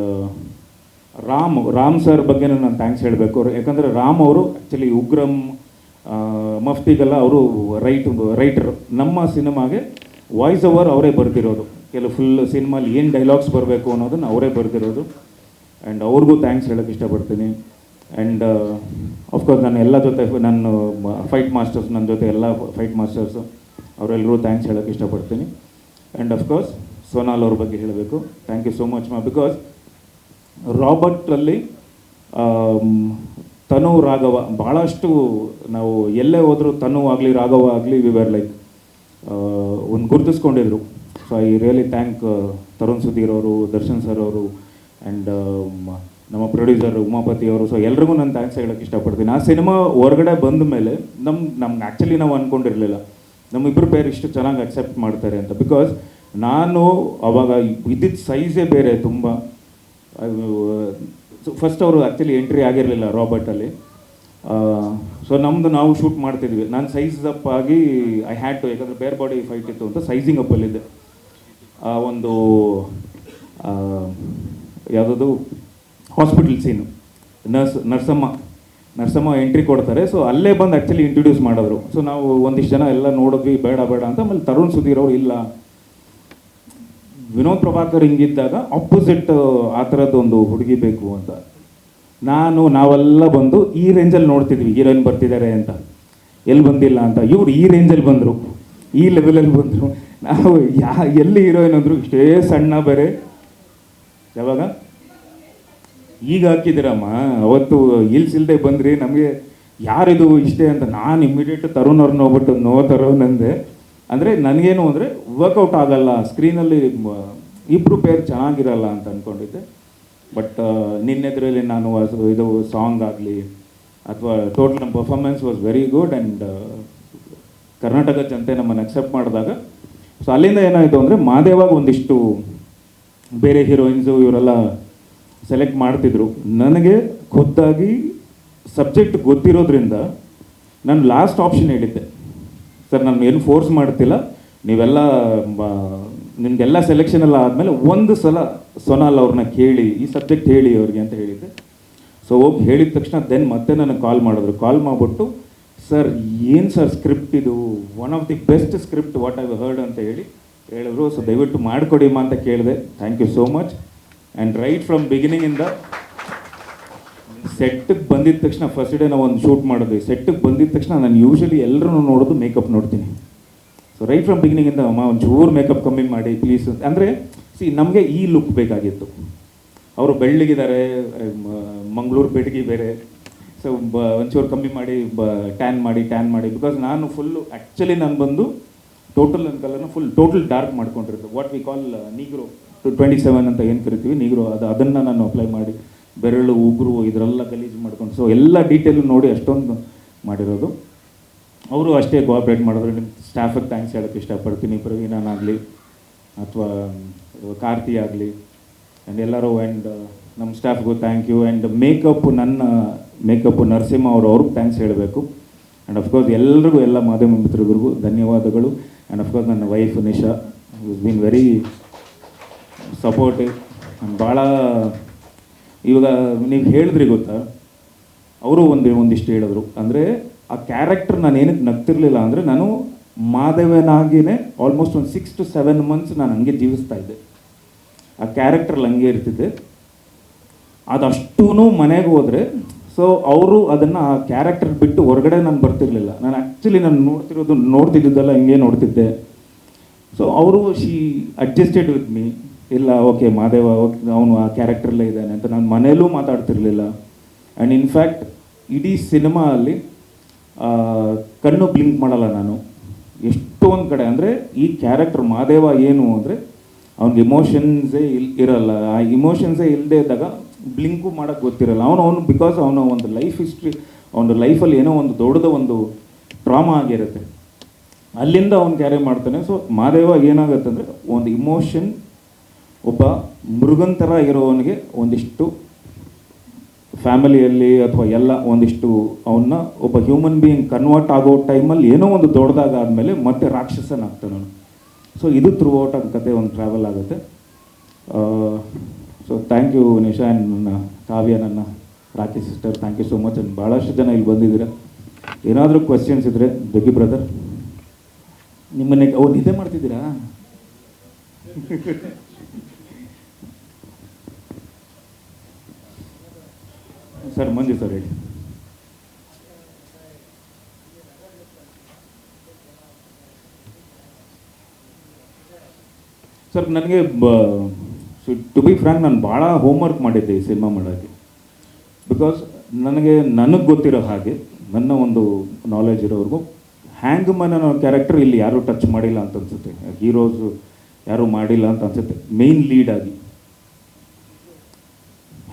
ರಾಮ್ ಸರ್ ಬಗ್ಗೆನೂ ನಾನು ಥ್ಯಾಂಕ್ಸ್ ಹೇಳಬೇಕು. ಯಾಕಂದರೆ ರಾಮ್ ಅವರು ಆ್ಯಕ್ಚುಲಿ ಉಗ್ರಂ ಮಫ್ತಿಗೆಲ್ಲ ಅವರು ರೈಟರ್. ನಮ್ಮ ಸಿನಿಮಾಗೆ ವಾಯ್ಸ್ ಓವರ್ ಅವರೇ ಬರೆದಿರೋದು. ಕೆಲವು ಫುಲ್ ಸಿನಿಮಾಲಿ ಏನು ಡೈಲಾಗ್ಸ್ ಬರಬೇಕು ಅನ್ನೋದನ್ನು ಅವರೇ ಬರೆದಿರೋದು. ಆ್ಯಂಡ್ ಅವ್ರಿಗೂ ಥ್ಯಾಂಕ್ಸ್ ಹೇಳೋಕ್ಕೆ ಇಷ್ಟಪಡ್ತೀನಿ. ಆ್ಯಂಡ್ ಅಫ್ಕೋರ್ಸ್ ನಾನು ಎಲ್ಲ ಜೊತೆ ನಾನು ಫೈಟ್ ಮಾಸ್ಟರ್ಸ್, ನನ್ನ ಜೊತೆ ಎಲ್ಲ ಫೈಟ್ ಮಾಸ್ಟರ್ಸು ಅವರೆಲ್ಲರೂ ಥ್ಯಾಂಕ್ಸ್ ಹೇಳೋಕ್ಕೆ ಇಷ್ಟಪಡ್ತೀನಿ. ಆ್ಯಂಡ್ ಅಫ್ಕೋರ್ಸ್ ಸೋನಾಲ್ ಅವ್ರ ಬಗ್ಗೆ ಹೇಳಬೇಕು. Thank you so much because ರಾಬರ್ಟಲ್ಲಿ ತನು ರಾಘವ ಭಾಳಷ್ಟು ನಾವು ಎಲ್ಲೇ ಹೋದರೂ ತನು ಆಗಲಿ ರಾಘವ ಆಗಲಿ ವಿ ವರ್ ಲೈಕ್ ಒಂದು ಗುರುತಿಸ್ಕೊಂಡಿದ್ರು. So I really thank Tarun Sudhir ಅವರು, ದರ್ಶನ್ ಸರ್ ಅವರು ಆ್ಯಂಡ್ ನಮ್ಮ ಪ್ರೊಡ್ಯೂಸರ್ ಉಮಾಪತಿ ಅವರು. ಸೊ ಎಲ್ರಿಗೂ ನಾನು ಥ್ಯಾಂಕ್ಸ್ ಹೇಳೋಕ್ಕೆ ಇಷ್ಟಪಡ್ತೀನಿ. ಆ ಸಿನಿಮಾ ಹೊರಗಡೆ ಬಂದ ಮೇಲೆ ನಮ್ಗೆ ಆ್ಯಕ್ಚುಲಿ ನಾವು ಅಂದ್ಕೊಂಡಿರಲಿಲ್ಲ ನಮ್ಮಿಬ್ಬರು ಪೇರ್ ಇಷ್ಟು ಚೆನ್ನಾಗಿ ಅಕ್ಸೆಪ್ಟ್ ಮಾಡ್ತಾರೆ ಅಂತ. ಬಿಕಾಸ್ ನಾನು ಅವಾಗ ಇದ್ದಿದ್ದ ಸೈಜೇ ಬೇರೆ ತುಂಬ. ಫಸ್ಟ್ ಅವರು ಆ್ಯಕ್ಚುಲಿ ಎಂಟ್ರಿ ಆಗಿರಲಿಲ್ಲ ರಾಬರ್ಟಲ್ಲಿ. ಸೊ ನಾವು ಶೂಟ್ ಮಾಡ್ತಿದ್ವಿ. ನಾನು ಸೈಜ್ ಅಪ್ ಆಗಿ ಐ ಹ್ಯಾಡ್ ಟು, ಯಾಕಂದರೆ ಬೇರೆ ಬಾಡಿ ಫೈಟ್ ಇತ್ತು ಅಂತ ಸೈಜಿಂಗ್ ಅಪ್ಪಲ್ಲಿದ್ದೆ. ಒಂದು ಯಾವುದದು ಹಾಸ್ಪಿಟಲ್ ಸೀನು, ನರ್ಸಮ್ಮ ಎಂಟ್ರಿ ಕೊಡ್ತಾರೆ. ಸೊ ಅಲ್ಲೇ ಬಂದು ಆ್ಯಕ್ಚುಲಿ ಇಂಟ್ರೊಡ್ಯೂಸ್ ಮಾಡಿದ್ರು. ಸೊ ನಾವು ಒಂದಿಷ್ಟು ಜನ ಎಲ್ಲ ನೋಡಿದ್ವಿ, ಬೇಡ ಅಂತ. ಆಮೇಲೆ ತರುಣ್ ಸುಧೀರ್ ಅವರು ಇಲ್ಲ, ವಿನೋದ್ ಪ್ರಭಾಕರ್ ಹಿಂಗಿದ್ದಾಗ ಆಪೋಸಿಟ್ ಆ ಥರದ್ದು ಒಂದು ಹುಡುಗಿ ಬೇಕು ಅಂತ. ನಾವೆಲ್ಲ ಬಂದು ಈ ರೇಂಜಲ್ಲಿ ನೋಡ್ತಿದ್ವಿ ಹೀರೋಯಿನ್ ಬರ್ತಿದ್ದಾರೆ ಅಂತ, ಎಲ್ಲಿ ಬಂದಿಲ್ಲ ಅಂತ. ಇವ್ರು ಈ ರೇಂಜಲ್ಲಿ ಬಂದರು, ಈ ಲೆವೆಲಲ್ಲಿ ಬಂದರು. ನಾವು ಎಲ್ಲಿ ಹೀರೋಯಿನ್ ಅಂದರು, ಇಷ್ಟೇ ಸಣ್ಣ ಬೇರೆ. ಯಾವಾಗ ಈಗ ಹಾಕಿದ್ದೀರಮ್ಮ, ಅವತ್ತು ಹಿಲ್ಸ್ ಇಲ್ಲದೆ ಬಂದ್ರಿ, ನಮಗೆ ಯಾರಿದು ಇಷ್ಟೇ ಅಂತ. ನಾನು ಇಮ್ಮಿಡಿಯೇಟ್ ತರುಣ್ ಅವ್ರನ್ನ ಹೋಗ್ಬಿಟ್ಟು ನೋ ತರುಣ್ ಅಂದೆ. ಅಂದರೆ ನನಗೇನು ಅಂದರೆ ವರ್ಕೌಟ್ ಆಗಲ್ಲ ಸ್ಕ್ರೀನಲ್ಲಿ, ಇಬ್ಬರು ಪೇರ್ ಚೆನ್ನಾಗಿರಲ್ಲ ಅಂತ ಅಂದ್ಕೊಂಡಿದ್ದೆ. ಬಟ್ ನಿನ್ನೆದ್ರಲ್ಲಿ ನಾನು ಇದು ಸಾಂಗ್ ಆಗಲಿ ಅಥವಾ ಟೋಟಲ್ ನಮ್ಮ performance was very good and Karnataka ಜನತೆ ನಮ್ಮನ್ನು ಅಕ್ಸೆಪ್ಟ್ ಮಾಡಿದಾಗ ಸೊ ಅಲ್ಲಿಂದ ಏನಾಯಿತು ಅಂದರೆ ಮಾದೇವಾಗ ಒಂದಿಷ್ಟು ಬೇರೆ ಹೀರೋಯಿನ್ಸು ಇವರೆಲ್ಲ ಸೆಲೆಕ್ಟ್ ಮಾಡ್ತಿದ್ರು. ನನಗೆ ಖುದ್ದಾಗಿ ಸಬ್ಜೆಕ್ಟ್ ಗೊತ್ತಿರೋದ್ರಿಂದ ನಾನು ಲಾಸ್ಟ್ ಆಪ್ಷನ್ ಹೇಳಿದ್ದೆ, ಸರ್ ನಾನು ಏನು ಫೋರ್ಸ್ ಮಾಡ್ತಿಲ್ಲ, ನೀವೆಲ್ಲ ನಿಮಗೆಲ್ಲ ಸೆಲೆಕ್ಷನ್ ಎಲ್ಲ ಆದಮೇಲೆ ಒಂದು ಸಲ ಸೊನಾಲ್ ಅವ್ರನ್ನ ಕೇಳಿ ಈ ಸಬ್ಜೆಕ್ಟ್ ಹೇಳಿ ಅವ್ರಿಗೆ ಅಂತ ಹೇಳಿದ್ದೆ. ಸೊ ಹೋಗಿ ಹೇಳಿದ ತಕ್ಷಣ ದೆನ್ ಮತ್ತೆ ನನಗೆ ಕಾಲ್ ಮಾಡಿದ್ರು. ಕಾಲ್ ಮಾಡಿಬಿಟ್ಟು ಸರ್ ಏನು ಸರ್ ಸ್ಕ್ರಿಪ್ಟ್ ಇದು, one of the best script what I heard ಅಂತ ಹೇಳಿದ್ರು. ಸೊ ದಯವಿಟ್ಟು ಮಾಡಿಕೊಡಿಮ್ಮ ಅಂತ ಕೇಳಿದೆ. Thank you so much. And right from ಬಿಗಿನಿಂಗಿಂದ ಸೆಟ್ಟಿಗೆ ಬಂದಿದ್ದ ತಕ್ಷಣ ಫಸ್ಟ್ ಡೇ ನಾವು ಒಂದು ಶೂಟ್ ಮಾಡಿದ್ವಿ. ಸೆಟ್ಟಿಗೆ ಬಂದಿದ್ದ ತಕ್ಷಣ ನಾನು ಯೂಶಲಿ ಎಲ್ಲರೂ ನೋಡೋದು ಮೇಕಪ್ ನೋಡ್ತೀನಿ. ಸೊ ರೈಟ್ ಫ್ರಮ್ ಬಿಗಿನಿಂಗಿಂದ ಅಮ್ಮ ಒಂಚೂರು ಮೇಕಪ್ ಕಮ್ಮಿ ಮಾಡಿ ಪ್ಲೀಸ್ ಅಂದರೆ ನಮಗೆ ಈ ಲುಕ್ ಬೇಕಾಗಿತ್ತು. ಅವರು ಬೆಳ್ಳಗಿದ್ದಾರೆ, ಮಂಗಳೂರು ಬೆಡಗಿ ಬೇರೆ, ಸೊ ಒಂಚೂರು ಕಮ್ಮಿ ಮಾಡಿ ಟ್ಯಾನ್ ಮಾಡಿ ಬಿಕಾಸ್ ನಾನು ಫುಲ್ಲು ಆ್ಯಕ್ಚುಲಿ ನಾನು ಬಂದು ಟೋಟಲ್ ನನ್ನ ಕಲರ್ನ ಫುಲ್ ಟೋಟಲ್ ಡಾರ್ಕ್ ಮಾಡ್ಕೊಂಡಿರೋದು. ವಾಟ್ ವಿ ಕಾಲ್ ನೀಗ್ರೋ 27 ಅಂತ ಏನು ಕರಿತೀವಿ ನೀಗ್ರೋ, ಅದನ್ನು ನಾನು ಅಪ್ಲೈ ಮಾಡಿ ಬೆರಳು ಉಗುರು ಇದರೆಲ್ಲ ಗಲೀಜು ಮಾಡ್ಕೊಂಡು ಸೊ ಎಲ್ಲ ಡೀಟೇಲು ನೋಡಿ ಅಷ್ಟೊಂದು ಮಾಡಿರೋದು. ಅವರು ಅಷ್ಟೇ ಕೋಆಪ್ರೇಟ್ ಮಾಡಿದ್ರು. ನಿಮ್ಮ ಸ್ಟಾಫಿಗೆ ಥ್ಯಾಂಕ್ಸ್ ಹೇಳೋಕ್ಕೆ ಇಷ್ಟಪಡ್ತೀನಿ, ಪ್ರವೀಣನಾಗಲಿ ಅಥವಾ ಕಾರ್ತಿ ಆಗಲಿ ಆ್ಯಂಡ್ ಎಲ್ಲರೂ. ಆ್ಯಂಡ್ ನಮ್ಮ ಸ್ಟಾಫ್ಗೂ ಥ್ಯಾಂಕ್ ಯು. ಆ್ಯಂಡ್ ನನ್ನ ಮೇಕಪ್ಪು ನರಸಿಂಹ ಅವ್ರಿಗೆ ಥ್ಯಾಂಕ್ಸ್ ಹೇಳಬೇಕು. ಆ್ಯಂಡ್ ಅಫ್ಕೋರ್ಸ್ ಎಲ್ರಿಗೂ ಎಲ್ಲ ಮಾಧ್ಯಮ ಮಿತ್ರರಿಗೂ ಧನ್ಯವಾದಗಳು. ಆ್ಯಂಡ್ ಅಫ್ಕೋರ್ಸ್ ನನ್ನ wife Nisha is been very supportive. ಭಾಳ ಇವಾಗ ನೀವು ಹೇಳಿದ್ರಿ ಗೊತ್ತಾ, ಅವರು ಒಂದಿಷ್ಟು ಹೇಳಿದ್ರು ಅಂದರೆ ಆ ಕ್ಯಾರೆಕ್ಟರ್ ನಾನು ಏನಕ್ಕೆ ನಗ್ತಿರ್ಲಿಲ್ಲ ಅಂದರೆ ನಾನು ಮಾಧವನಾಗಿಯೇ ಆಲ್ಮೋಸ್ಟ್ ಒಂದು 6 to 7 months ನಾನು ಹಂಗೆ ಜೀವಿಸ್ತಾ ಇದ್ದೆ. ಆ ಕ್ಯಾರೆಕ್ಟ್ರಲ್ಲಿ ಹಂಗೆ ಇರ್ತಿದ್ದೆ. ಅದಷ್ಟೂ ಮನೆಗೆ ಹೋದರೆ ಸೊ ಅವರು ಅದನ್ನು ಆ ಕ್ಯಾರೆಕ್ಟರ್ ಬಿಟ್ಟು ಹೊರಗಡೆ ನಾನು ಬರ್ತಿರ್ಲಿಲ್ಲ. ನಾನು ಆ್ಯಕ್ಚುಲಿ ನಾನು ನೋಡ್ತಿದ್ದೆಲ್ಲ ಹಿಂಗೆ ನೋಡ್ತಿದ್ದೆ. ಸೊ ಅವರು ಅಡ್ಜಸ್ಟೆಡ್ ವಿತ್ ಮೀ. ಇಲ್ಲ ಓಕೆ ಮಾದೇವ ಓಕೆ ಅವನು ಆ ಕ್ಯಾರೆಕ್ಟ್ರಲ್ಲೇ ಇದ್ದಾನೆ ಅಂತ ನಾನು ಮನೆಯಲ್ಲೂ ಮಾತಾಡ್ತಿರ್ಲಿಲ್ಲ. ಆ್ಯಂಡ್ ಇನ್ಫ್ಯಾಕ್ಟ್ ಇಡೀ ಸಿನಿಮಾ ಅಲ್ಲಿ ಕಣ್ಣು ಬ್ಲಿಂಕ್ ಮಾಡಲ್ಲ ನಾನು ಎಷ್ಟೊಂದು ಕಡೆ. ಅಂದರೆ ಈ ಕ್ಯಾರೆಕ್ಟರ್ ಮಾದೇವ ಏನು ಅಂದರೆ ಅವ್ನಿಗೆ ಇಮೋಷನ್ಸೇ ಇರಲ್ಲ. ಆ ಇಮೋಷನ್ಸೇ ಇಲ್ಲದೆ ಇದ್ದಾಗ ಬ್ಲಿಂಕು ಮಾಡೋಕ್ಕೆ ಗೊತ್ತಿರಲ್ಲ. ಅವನು ಬಿಕಾಸ್ ಅವನ ಒಂದು ಲೈಫ್ ಹಿಸ್ಟ್ರಿ, ಅವನ ಲೈಫಲ್ಲಿ ಏನೋ ಒಂದು ದೊಡ್ಡದ ಒಂದು ಟ್ರಾಮಾ ಆಗಿರುತ್ತೆ, ಅಲ್ಲಿಂದ ಅವ್ನು ಕ್ಯಾರಿ ಮಾಡ್ತಾನೆ. ಸೊ ಮಾದೇವ ಏನಾಗುತ್ತೆ ಅಂದರೆ ಒಂದು ಇಮೋಷನ್ ಒಬ್ಬ ಮೃಗನ್ ಥರ ಇರೋವನಿಗೆ ಒಂದಿಷ್ಟು ಫ್ಯಾಮಿಲಿಯಲ್ಲಿ ಅಥವಾ ಎಲ್ಲ ಒಂದಿಷ್ಟು ಅವನ್ನ ಒಬ್ಬ ಹ್ಯೂಮನ್ ಬೀಯಿಂಗ್ ಕನ್ವರ್ಟ್ ಆಗೋ ಟೈಮಲ್ಲಿ ಏನೋ ಒಂದು ದೊಡ್ಡದಾಗ ಆದಮೇಲೆ ಮತ್ತೆ ರಾಕ್ಷಸನಾಗ್ತಾನೆ ಅವನು. ಸೊ ಇದು ಥ್ರೂ ಔಟ್ ಆದ ಕತೆ ಒಂದು ಟ್ರಾವೆಲ್ ಆಗುತ್ತೆ. So thank you Nisha and ನನ್ನ ಕಾವ್ಯ, ನನ್ನ Rocky sister, thank you so much. And ಭಾಳಷ್ಟು ಜನ ಇಲ್ಲಿ ಬಂದಿದ್ದೀರಾ. ಏನಾದರೂ ಕ್ವಶನ್ಸ್ ಇದ್ದರೆ ಬೆಗ್ಗಿ ಬ್ರದರ್ ನಿಮ್ಮನ್ನೇ ನಿದ್ದೆ ಮಾಡ್ತಿದ್ದೀರಾ? ಸರ್ ಮಂಜು ಸರ್ ಹೇಳಿ. ಸರ್ ನನಗೆ ಟು ಬಿ ಫ್ರ್ಯಾಂಕ್ ನಾನು ಭಾಳ ಹೋಮ್ವರ್ಕ್ ಮಾಡಿದ್ದೆ ಈ ಸಿನಿಮಾ ಮಾಡೋಕ್ಕೆ. ಬಿಕಾಸ್ ನನಗೆ ಗೊತ್ತಿರೋ ಹಾಗೆ ನನ್ನ ಒಂದು ನಾಲೆಜ್ ಇರೋವ್ರಿಗೂ ಹ್ಯಾಂಗ್ಮನ್ ಅನ್ನೋ ಕ್ಯಾರೆಕ್ಟರ್ ಇಲ್ಲಿ ಯಾರೂ ಟಚ್ ಮಾಡಿಲ್ಲ ಅಂತ ಅನ್ಸುತ್ತೆ. ಹೀರೋಸು ಯಾರೂ ಮಾಡಿಲ್ಲ ಅಂತ ಅನ್ಸುತ್ತೆ. ಮೇನ್ ಲೀಡ್ ಆಗಿ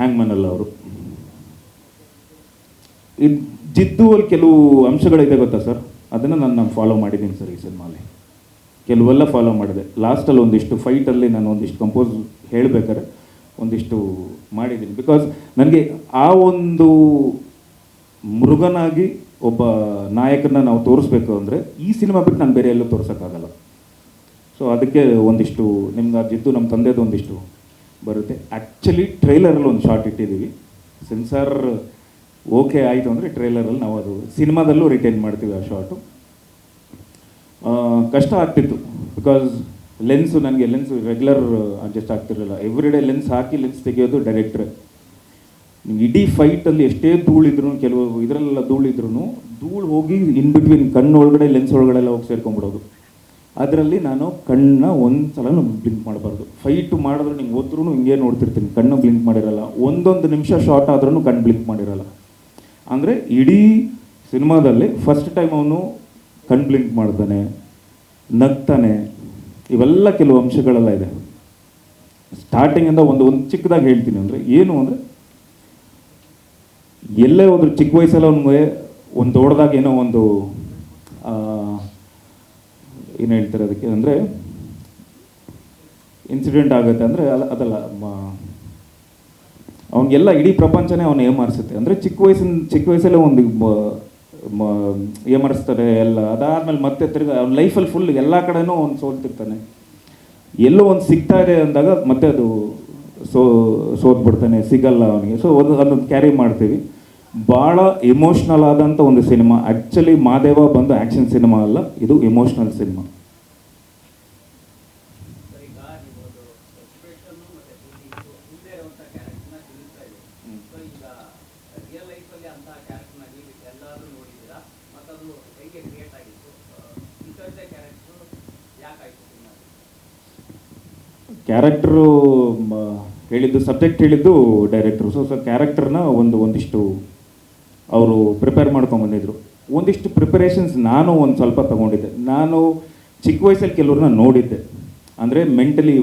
ಹ್ಯಾಂಗ್ಮನ್ ಅಲ್ಲ ಅವರು. ಇದು ಜಿದ್ದು ಅಲ್ಲಿ ಕೆಲವು ಅಂಶಗಳಿದೆ ಗೊತ್ತಾ ಸರ್, ಅದನ್ನು ನಾನು ಫಾಲೋ ಮಾಡಿದ್ದೀನಿ ಸರ್ ಈ ಸಿನಿಮಾಲಿ. ಕೆಲವೆಲ್ಲ ಫಾಲೋ ಮಾಡಿದೆ. ಲಾಸ್ಟಲ್ಲಿ ಒಂದಿಷ್ಟು ಫೈಟಲ್ಲಿ ನಾನು ಒಂದಿಷ್ಟು ಕಂಪೋಸ್ ಹೇಳಬೇಕಾದ್ರೆ ಒಂದಿಷ್ಟು ಮಾಡಿದ್ದೀನಿ. ಬಿಕಾಸ್ ನನಗೆ ಆ ಒಂದು ಮೃಗನಾಗಿ ಒಬ್ಬ ನಾಯಕನ ನಾವು ತೋರಿಸ್ಬೇಕು ಅಂದರೆ ಈ ಸಿನಿಮಾ ಬಿಟ್ಟು ನಾನು ಬೇರೆ ಎಲ್ಲೂ ತೋರಿಸೋಕ್ಕಾಗಲ್ಲ. ಸೊ ಅದಕ್ಕೆ ಒಂದಿಷ್ಟು ನಿಮ್ಗೆ ಆ ಜಿದ್ದು ನಮ್ಮ ತಂದೆದು ಒಂದಿಷ್ಟು ಬರುತ್ತೆ. ಆ್ಯಕ್ಚುಲಿ ಟ್ರೈಲರಲ್ಲಿ ಒಂದು ಶಾರ್ಟ್ ಇಟ್ಟಿದ್ದೀವಿ. ಸೆನ್ಸಾರ್ ಓಕೆ ಆಯಿತು ಅಂದರೆ ಟ್ರೈಲರಲ್ಲಿ ನಾವು ಅದು ಸಿನಿಮಾದಲ್ಲೂ ರಿಟೈನ್ ಮಾಡ್ತೀವಿ ಆ ಶಾರ್ಟು. ಕಷ್ಟ ಆಗ್ತಿತ್ತು ಬಿಕಾಸ್ ನನಗೆ ಲೆನ್ಸು ರೆಗ್ಯುಲರ್ ಅಡ್ಜಸ್ಟ್ ಆಗ್ತಿರಲಿಲ್ಲ. ಎವ್ರಿ ಡೇ ಲೆನ್ಸ್ ಹಾಕಿ ಲೆನ್ಸ್ ತೆಗೆಯೋದು ಡೈರೆಕ್ಟ್ರೆ. ನಿಮ್ಗೆ ಇಡೀ ಫೈಟಲ್ಲಿ ಎಷ್ಟೇ ಧೂಳಿದ್ರು, ಕೆಲವು ಇದರಲ್ಲೆಲ್ಲ ಧೂಳು ಹೋಗಿ ಇನ್ ಬಿಟ್ವೀನ್ ಕಣ್ಣು ಒಳಗಡೆ ಲೆನ್ಸ್ ಒಳಗಡೆ ಎಲ್ಲ ಹೋಗಿ ಸೇರ್ಕೊಂಡ್ಬಿಡೋದು. ಅದರಲ್ಲಿ ನಾನು ಕಣ್ಣನ್ನ ಒಂದು ಸಲ ಬ್ಲಿಂಕ್ ಮಾಡಬಾರ್ದು. ಫೈಟು ಮಾಡಿದ್ರು ನಿಂಗೆ ಓದ್ರೂ ಹಿಂಗೆ ನೋಡ್ತಿರ್ತೀನಿ, ಕಣ್ಣು ಬ್ಲಿಂಕ್ ಮಾಡಿರಲ್ಲ. ಒಂದೊಂದು ನಿಮಿಷ ಶಾರ್ಟ್ ಆದ್ರೂ ಕಣ್ಣು ಬ್ಲಿಂಕ್ ಮಾಡಿರಲ್ಲ. ಅಂದರೆ ಇಡೀ ಸಿನಿಮಾದಲ್ಲಿ ಫಸ್ಟ್ ಟೈಮ್ ಅವನು ಕಣ್ಣು ಬ್ಲಿಂಕ್ ಮಾಡ್ತಾನೆ, ನಗ್ತಾನೆ. ಇವೆಲ್ಲ ಕೆಲವು ಅಂಶಗಳೆಲ್ಲ ಇದೆ. ಸ್ಟಾರ್ಟಿಂಗಿಂದ ಒಂದು ಚಿಕ್ಕದಾಗಿ ಹೇಳ್ತೀನಿ ಅಂದರೆ ಏನು ಅಂದರೆ ಎಲ್ಲೇ ಹೋದ್ರು ಚಿಕ್ಕ ವಯಸ್ಸಲ್ಲಿ ಅವ್ನಿಗೆ ಒಂದು ದೊಡ್ಡದಾಗಿ ಏನೋ ಒಂದು ಏನು ಹೇಳ್ತಾರೆ ಅದಕ್ಕೆ ಅಂದರೆ ಇನ್ಸಿಡೆಂಟ್ ಆಗುತ್ತೆ ಅಂದರೆ ಅದಲ್ಲ ಅವನಿಗೆಲ್ಲ ಇಡೀ ಪ್ರಪಂಚನೇ ಅವನು ಏಮಾರಿಸುತ್ತೆ. ಅಂದರೆ ಚಿಕ್ಕ ವಯಸ್ಸಲ್ಲೇ ಒಂದು ಏಮಾರಿಸ್ತಾರೆ ಎಲ್ಲ. ಅದಾದಮೇಲೆ ಮತ್ತೆ ತಿರ್ಗಿ ಅವ್ನ ಲೈಫಲ್ಲಿ ಫುಲ್ ಎಲ್ಲ ಕಡೆನೂ ಅವ್ನು ಸೋಲ್ತಿರ್ತಾನೆ. ಎಲ್ಲೋ ಒಂದು ಸಿಗ್ತಾ ಇದೆ ಅಂದಾಗ ಮತ್ತೆ ಅದು ಸೋತ್ಬಿಡ್ತಾನೆ, ಸಿಗಲ್ಲ ಅವನಿಗೆ. ಸೊ ಅದನ್ನು ಕ್ಯಾರಿ ಮಾಡ್ತೀವಿ. ಭಾಳ ಎಮೋಷ್ನಲ್ ಆದಂಥ ಒಂದು ಸಿನಿಮಾ. ಆ್ಯಕ್ಚುಲಿ ಮಾದೇವ ಬಂದು ಆ್ಯಕ್ಷನ್ ಸಿನಿಮಾ ಅಲ್ಲ, ಇದು ಎಮೋಷ್ನಲ್ ಸಿನಿಮಾ. ಕ್ಯಾರೆಕ್ಟ್ರು ಹೇಳಿದ್ದು, ಸಬ್ಜೆಕ್ಟ್ ಹೇಳಿದ್ದು ಡೈರೆಕ್ಟ್ರು. ಸೊ ಕ್ಯಾರೆಕ್ಟರ್ನ ಒಂದಿಷ್ಟು ಅವರು ಪ್ರಿಪೇರ್ ಮಾಡ್ಕೊಂಡ್ಬಂದಿದ್ರು. ಒಂದಿಷ್ಟು ಪ್ರಿಪರೇಷನ್ಸ್ ನಾನು ಒಂದು ಸ್ವಲ್ಪ ತೊಗೊಂಡಿದ್ದೆ. ನಾನು ಚಿಕ್ಕ ವಯಸ್ಸಲ್ಲಿ ಕೆಲವ್ರನ್ನ ನೋಡಿದ್ದೆ. ಅಂದರೆ ಮೆಂಟಲಿ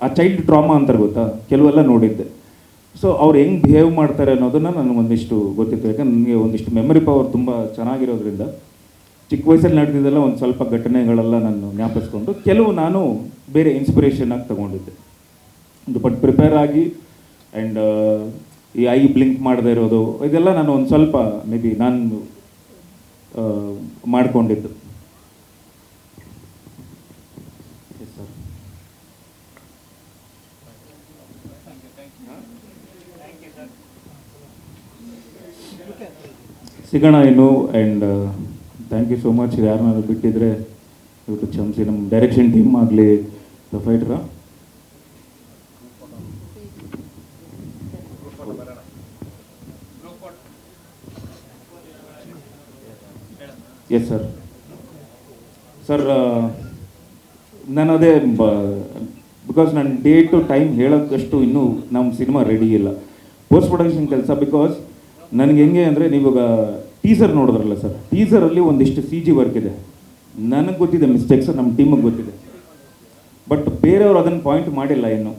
ಆ ಚೈಲ್ಡ್ ಟ್ರಾಮಾ ಅಂತಾರೆ ಗೊತ್ತಾ, ಕೆಲವೆಲ್ಲ ನೋಡಿದ್ದೆ. ಸೊ ಅವ್ರು ಹೆಂಗೆ ಬಿಹೇವ್ ಮಾಡ್ತಾರೆ ಅನ್ನೋದನ್ನು ನನಗೆ ಒಂದಿಷ್ಟು ಗೊತ್ತಿತ್ತು. ಯಾಕಂದ್ರೆ ನನಗೆ ಒಂದಿಷ್ಟು ಮೆಮರಿ ಪವರ್ ತುಂಬ ಚೆನ್ನಾಗಿರೋದ್ರಿಂದ ಚಿಕ್ಕ ವಯಸ್ಸಲ್ಲಿ ನಡೆದಿದ್ದೆಲ್ಲ ಒಂದು ಸ್ವಲ್ಪ ಘಟನೆಗಳೆಲ್ಲ ನಾನು ಜ್ಞಾಪಿಸ್ಕೊಂಡು ಕೆಲವು ನಾನು ಬೇರೆ ಇನ್ಸ್ಪಿರೇಷನ್ ಆಗಿ ತೊಗೊಂಡಿದ್ದೆ. ಬಟ್ ಪ್ರಿಪೇರ್ ಆಗಿ ಆ್ಯಂಡ್ ಈ ಐ ಬ್ಲಿಂಕ್ ಮಾಡದೇ ಇರೋದು ಇದೆಲ್ಲ ನಾನು ಒಂದು ಸ್ವಲ್ಪ ಮೇ ಬಿ ನಾನು ಮಾಡಿಕೊಂಡಿದ್ದು. ಸಿಗೋಣ ಇನ್ನು. And thank you so much. ಯಾರನ್ನಾದ್ರು ಬಿಟ್ಟಿದ್ರೆ ಇವತ್ತು ಕ್ಷಮಿಸಿ. ನಮ್ಮ ಡೈರೆಕ್ಷನ್ ಟೀಮ್ ಆಗಲಿ, ದ ಫೈಟ್ರಾ, ಎಸ್ ಸರ್. ಸರ್ ನಾನು ಅದೇ ಬಿಕಾಸ್ ನಾನು ಡೇ ಟು ಟೈಮ್ ಹೇಳೋಕ್ಕಷ್ಟು ಇನ್ನೂ ನಮ್ಮ ಸಿನಿಮಾ ರೆಡಿ ಇಲ್ಲ. ಪೋಸ್ಟ್ ಪ್ರೊಡಕ್ಷನ್ ಕೆಲಸ. ಬಿಕಾಸ್ ನನಗೆ ಹೆಂಗೆ ಅಂದರೆ, ನೀವಾಗ ಟೀಸರ್ ನೋಡಿದ್ರಲ್ಲ ಸರ್, ಟೀಸರಲ್ಲಿ ಒಂದಿಷ್ಟು CG ವರ್ಕ್ ಇದೆ. ನನಗೆ ಗೊತ್ತಿದೆ ಮಿಸ್ಟೇಕ್ಸ್, ನಮ್ಮ ಟೀಮಿಗೆ ಗೊತ್ತಿದೆ. ಬಟ್ ಬೇರೆಯವರು ಅದನ್ನು ಪಾಯಿಂಟ್ ಮಾಡಿಲ್ಲ ಇನ್ನು.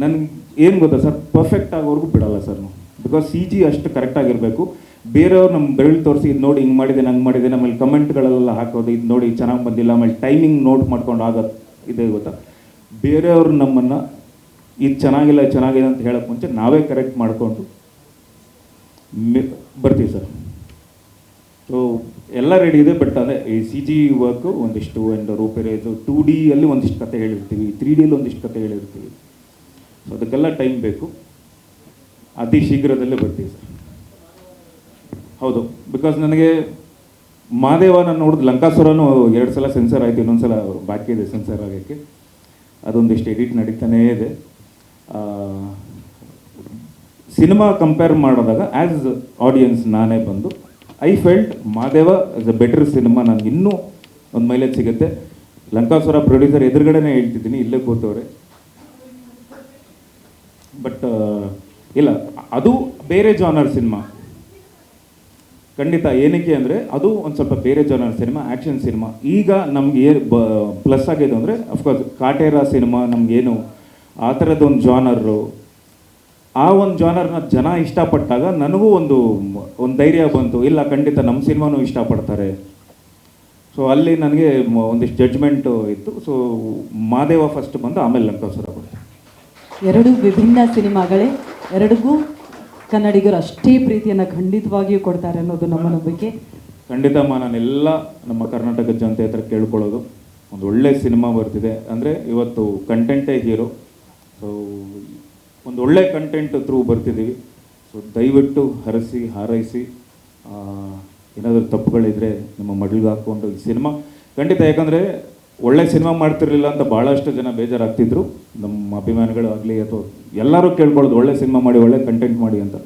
ನನಗೆ ಏನು ಗೊತ್ತಾ ಸರ್, ಪರ್ಫೆಕ್ಟ್ ಆಗೋವರೆಗೂ ಬಿಡಲ್ಲ ಸರ್ ನಾವು. ಬಿಕಾಸ್ CG ಅಷ್ಟು ಕರೆಕ್ಟಾಗಿರಬೇಕು. ಬೇರೆಯವ್ರು ನಮ್ಮ ಬೆರಳು ತೋರಿಸಿ ಇದು ನೋಡಿ ಹಿಂಗೆ ಮಾಡಿದೆ ನಂಗೆ ಮಾಡಿದೆ, ಆಮೇಲೆ ಕಮೆಂಟ್ಗಳೆಲ್ಲ ಹಾಕೋದು ಇದು ನೋಡಿ ಚೆನ್ನಾಗಿ ಬಂದಿಲ್ಲ, ಆಮೇಲೆ ಟೈಮಿಂಗ್ ನೋಟ್ ಮಾಡ್ಕೊಂಡು ಆಗೋದು ಇದೆ ಗೊತ್ತಾ. ಬೇರೆಯವರು ನಮ್ಮನ್ನು ಇದು ಚೆನ್ನಾಗಿಲ್ಲ ಚೆನ್ನಾಗಿದೆ ಅಂತ ಹೇಳೋಕ್ಕೆ ಮುಂಚೆ ನಾವೇ ಕರೆಕ್ಟ್ ಮಾಡಿಕೊಂಡು ಬರ್ತೀವಿ ಸರ್. ಸೊ ಎಲ್ಲ ರೆಡಿ ಇದೆ. ಬಟ್ ಅದೇ ಈ CG ವರ್ಕು ಒಂದಿಷ್ಟು ಆ್ಯಂಡ್ ರೂಪರೇಜು 2D ಅಲ್ಲಿ ಒಂದಿಷ್ಟು ಕತೆ ಹೇಳಿರ್ತೀವಿ, 3D ಅಲ್ಲಿ ಒಂದಿಷ್ಟು ಕತೆ ಹೇಳಿರ್ತೀವಿ. ಸೊ ಅದಕ್ಕೆಲ್ಲ ಟೈಮ್ ಬೇಕು. ಅತಿ ಶೀಘ್ರದಲ್ಲೇ ಬರ್ತೀವಿ ಸರ್. ಹೌದು, ಬಿಕಾಸ್ ನನಗೆ ಮಾದೇವ ನಾನು ನೋಡಿದ ಲಂಕಾಸುರನೂ 2 ಸಲ ಸೆನ್ಸರ್ ಆಯಿತು, ಇನ್ನೊಂದು ಸಲ ಬಾಕಿ ಇದೆ ಸೆನ್ಸರ್ ಆಗೋಕ್ಕೆ. ಅದೊಂದಿಷ್ಟು ಎಡಿಟ್ ನಡೀತಾನೇ ಇದೆ. ಸಿನಿಮಾ ಕಂಪೇರ್ ಮಾಡಿದಾಗ ಆ್ಯಸ್ ಆಡಿಯನ್ಸ್ ನಾನೇ ಬಂದು I felt Madeva is a better cinema. ನನಗೆ ಇನ್ನೂ ಒಂದು ಮೈಲೇಜ್ ಸಿಗುತ್ತೆ. ಲಂಕಾಸುರ ಪ್ರೊಡ್ಯೂಸರ್ ಎದುರುಗಡೆನೇ ಹೇಳ್ತಿದ್ದೀನಿ, ಇಲ್ಲೇ ಕೂತವ್ರೆ. ಬಟ್ ಇಲ್ಲ, ಅದು ಬೇರೆ ಜಾನರ್ ಸಿನಿಮಾ ಖಂಡಿತ. ಏನಕ್ಕೆ ಅಂದರೆ ಅದು ಒಂದು ಸ್ವಲ್ಪ ಬೇರೆ ಜಾನರ್ ಸಿನಿಮಾ, ಆ್ಯಕ್ಷನ್ ಸಿನಿಮಾ. ಈಗ ನಮ್ಗೆ ಏನು ಪ್ಲಸ್ ಆಗಿದೆ ಅಂದರೆ, ಅಫ್ಕೋರ್ಸ್ ಕಾಟೇರ ಸಿನಿಮಾ ನಮಗೇನು ಆ ಥರದ್ದೊಂದು ಜಾನರು, ಆ ಒಂದು ಜಾನರ್ನ ಜನ ಇಷ್ಟಪಟ್ಟಾಗ ನನಗೂ ಒಂದು ಧೈರ್ಯ ಬಂತು, ಇಲ್ಲ ಖಂಡಿತ ನಮ್ಮ ಸಿನಿಮಾನೂ ಇಷ್ಟಪಡ್ತಾರೆ. ಸೊ ಅಲ್ಲಿ ನನಗೆ ಒಂದಿಷ್ಟು ಜಡ್ಜ್ಮೆಂಟು ಇತ್ತು. ಸೊ ಮಾದೇವ ಫಸ್ಟ್ ಬಂದು ಆಮೇಲೆ ಲಂಕಾಸುರ ಬಂತು. ಎರಡು ವಿಭಿನ್ನ ಸಿನಿಮಾಗಳೇ, ಎರಡಿಗೂ ಕನ್ನಡಿಗರು ಅಷ್ಟೇ ಪ್ರೀತಿಯನ್ನು ಖಂಡಿತವಾಗಿಯೂ ಕೊಡ್ತಾರೆ ಅನ್ನೋದು ನಮ್ಮ ನಂಬಿಕೆ. ಖಂಡಿತಮ್ಮ, ನಾನೆಲ್ಲ ನಮ್ಮ ಕರ್ನಾಟಕದ ಜನತೆ ಹತ್ರ ಕೇಳ್ಕೊಳ್ಳೋದು, ಒಂದು ಒಳ್ಳೆ ಸಿನಿಮಾ ಬರ್ತಿದೆ ಅಂದರೆ ಇವತ್ತು ಕಂಟೆಂಟೇ ಹೀರೋ. ಸೊ ಒಂದು ಒಳ್ಳೆ ಕಂಟೆಂಟ್ ಥ್ರೂ ಬರ್ತಿದ್ದೀವಿ. ಸೊ ದಯವಿಟ್ಟು ಹರಸಿ ಹಾರೈಸಿ, ಏನಾದರೂ ತಪ್ಪುಗಳಿದ್ರೆ ನಿಮ್ಮ ಮಡ್ಲಿಗೆ ಹಾಕ್ಕೊಂಡು ಈ ಸಿನಿಮಾ ಖಂಡಿತ. ಯಾಕಂದರೆ ಒಳ್ಳೆ ಸಿನಿಮಾ ಮಾಡ್ತಿರ್ಲಿಲ್ಲ ಅಂತ ಭಾಳಷ್ಟು ಜನ ಬೇಜಾರಾಗ್ತಿದ್ರು, ನಮ್ಮ ಅಭಿಮಾನಿಗಳು ಆಗಲಿ ಅಥವಾ ಎಲ್ಲರೂ ಕೇಳ್ಕೊಳ್ಳೋದು ಒಳ್ಳೆ ಸಿನಿಮಾ ಮಾಡಿ, ಒಳ್ಳೆ ಕಂಟೆಂಟ್ ಮಾಡಿ ಅಂತ.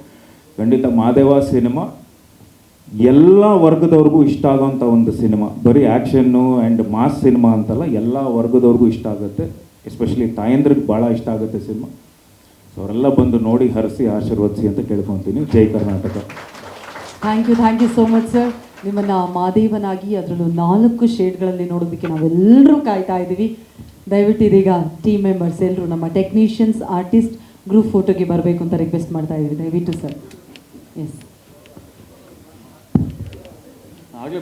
ಖಂಡಿತ ಮಾದೇವ ಸಿನಿಮಾ ಎಲ್ಲ ವರ್ಗದವ್ರಿಗೂ ಇಷ್ಟ ಆಗೋಂಥ ಒಂದು ಸಿನಿಮಾ. ಬರೀ ಆ್ಯಕ್ಷನ್ನು ಆ್ಯಂಡ್ ಮಾಸ್ ಸಿನಿಮಾ ಅಂತಲ್ಲ, ಎಲ್ಲ ವರ್ಗದವ್ರಿಗೂ ಇಷ್ಟ ಆಗುತ್ತೆ. ಎಸ್ಪೆಷಲಿ ತಾಯಂದ್ರಿಗೆ ಭಾಳ ಇಷ್ಟ ಆಗುತ್ತೆ ಸಿನಿಮಾ. ಸೊ ಅವರೆಲ್ಲ ಬಂದು ನೋಡಿ ಹರಿಸಿ ಆಶೀರ್ವದಿಸಿ ಅಂತ ಕೇಳ್ಕೊತೀನಿ. ಜೈ Karnataka. Thank you so much sir. ನಿಮ್ಮನ್ನು ಮಾದೇವನಾಗಿ ಅದರಲ್ಲೂ 4 ಶೇಡ್ಗಳಲ್ಲಿ ನೋಡೋದಕ್ಕೆ ನಾವೆಲ್ಲರೂ ಕಾಯ್ತಾ ಇದ್ದೀವಿ. ದಯವಿಟ್ಟು ಇದೀಗ ಟೀಮ್ ಮೆಂಬರ್ಸ್ ಎಲ್ಲರೂ, ನಮ್ಮ ಟೆಕ್ನಿಷಿಯನ್ಸ್, ಆರ್ಟಿಸ್ಟ್ ಗ್ರೂಪ್ ಫೋಟೋಗೆ ಬರಬೇಕು ಅಂತ ರಿಕ್ವೆಸ್ಟ್ ಮಾಡ್ತಾ ಇದ್ದೀವಿ. ದಯವಿಟ್ಟು ಸರ್. ಎಸ್. ಆಗಲೇ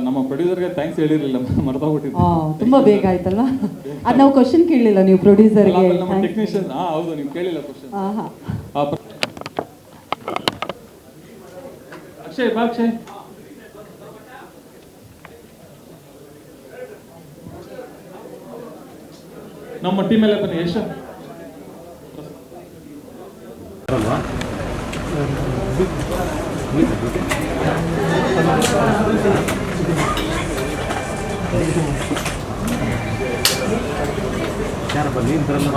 ನಮ್ಮ ಪ್ರೊಡ್ಯೂಸರ್ಗೆ ಥ್ಯಾಂಕ್ಸ್ ಹೇಳಿರಲಿಲ್ಲ, ಮರ್ತೋಗ್ಬಿಟ್ಟಿದ್ದೆ. ತುಂಬಾ ಬೇಗ ಆಯ್ತಲ್ವಾ? ಅದು ನಾವು ಕ್ವಶನ್ ಕೇಳಲಿಲ್ಲ ನೀವು ಪ್ರೊಡ್ಯೂಸರ್ಗೆ. ನಮ್ಮ ಟೆಕ್ನಿಷಿಯನ್ ಹೌದು, ನೀವು ಕೇಳಿಲ್ಲ ಕ್ವಶನ್. ಅಕ್ಷಯ್ ಬಾ ಅಕ್ಷಯ್. ನಮ್ಮ ಟೀಮ್ ಎಲ್ಲ ಬನ್ನಿ. ಯಶ್ ಯಾರಪ್ಪ ನೀನು ಬರಲ್ಲ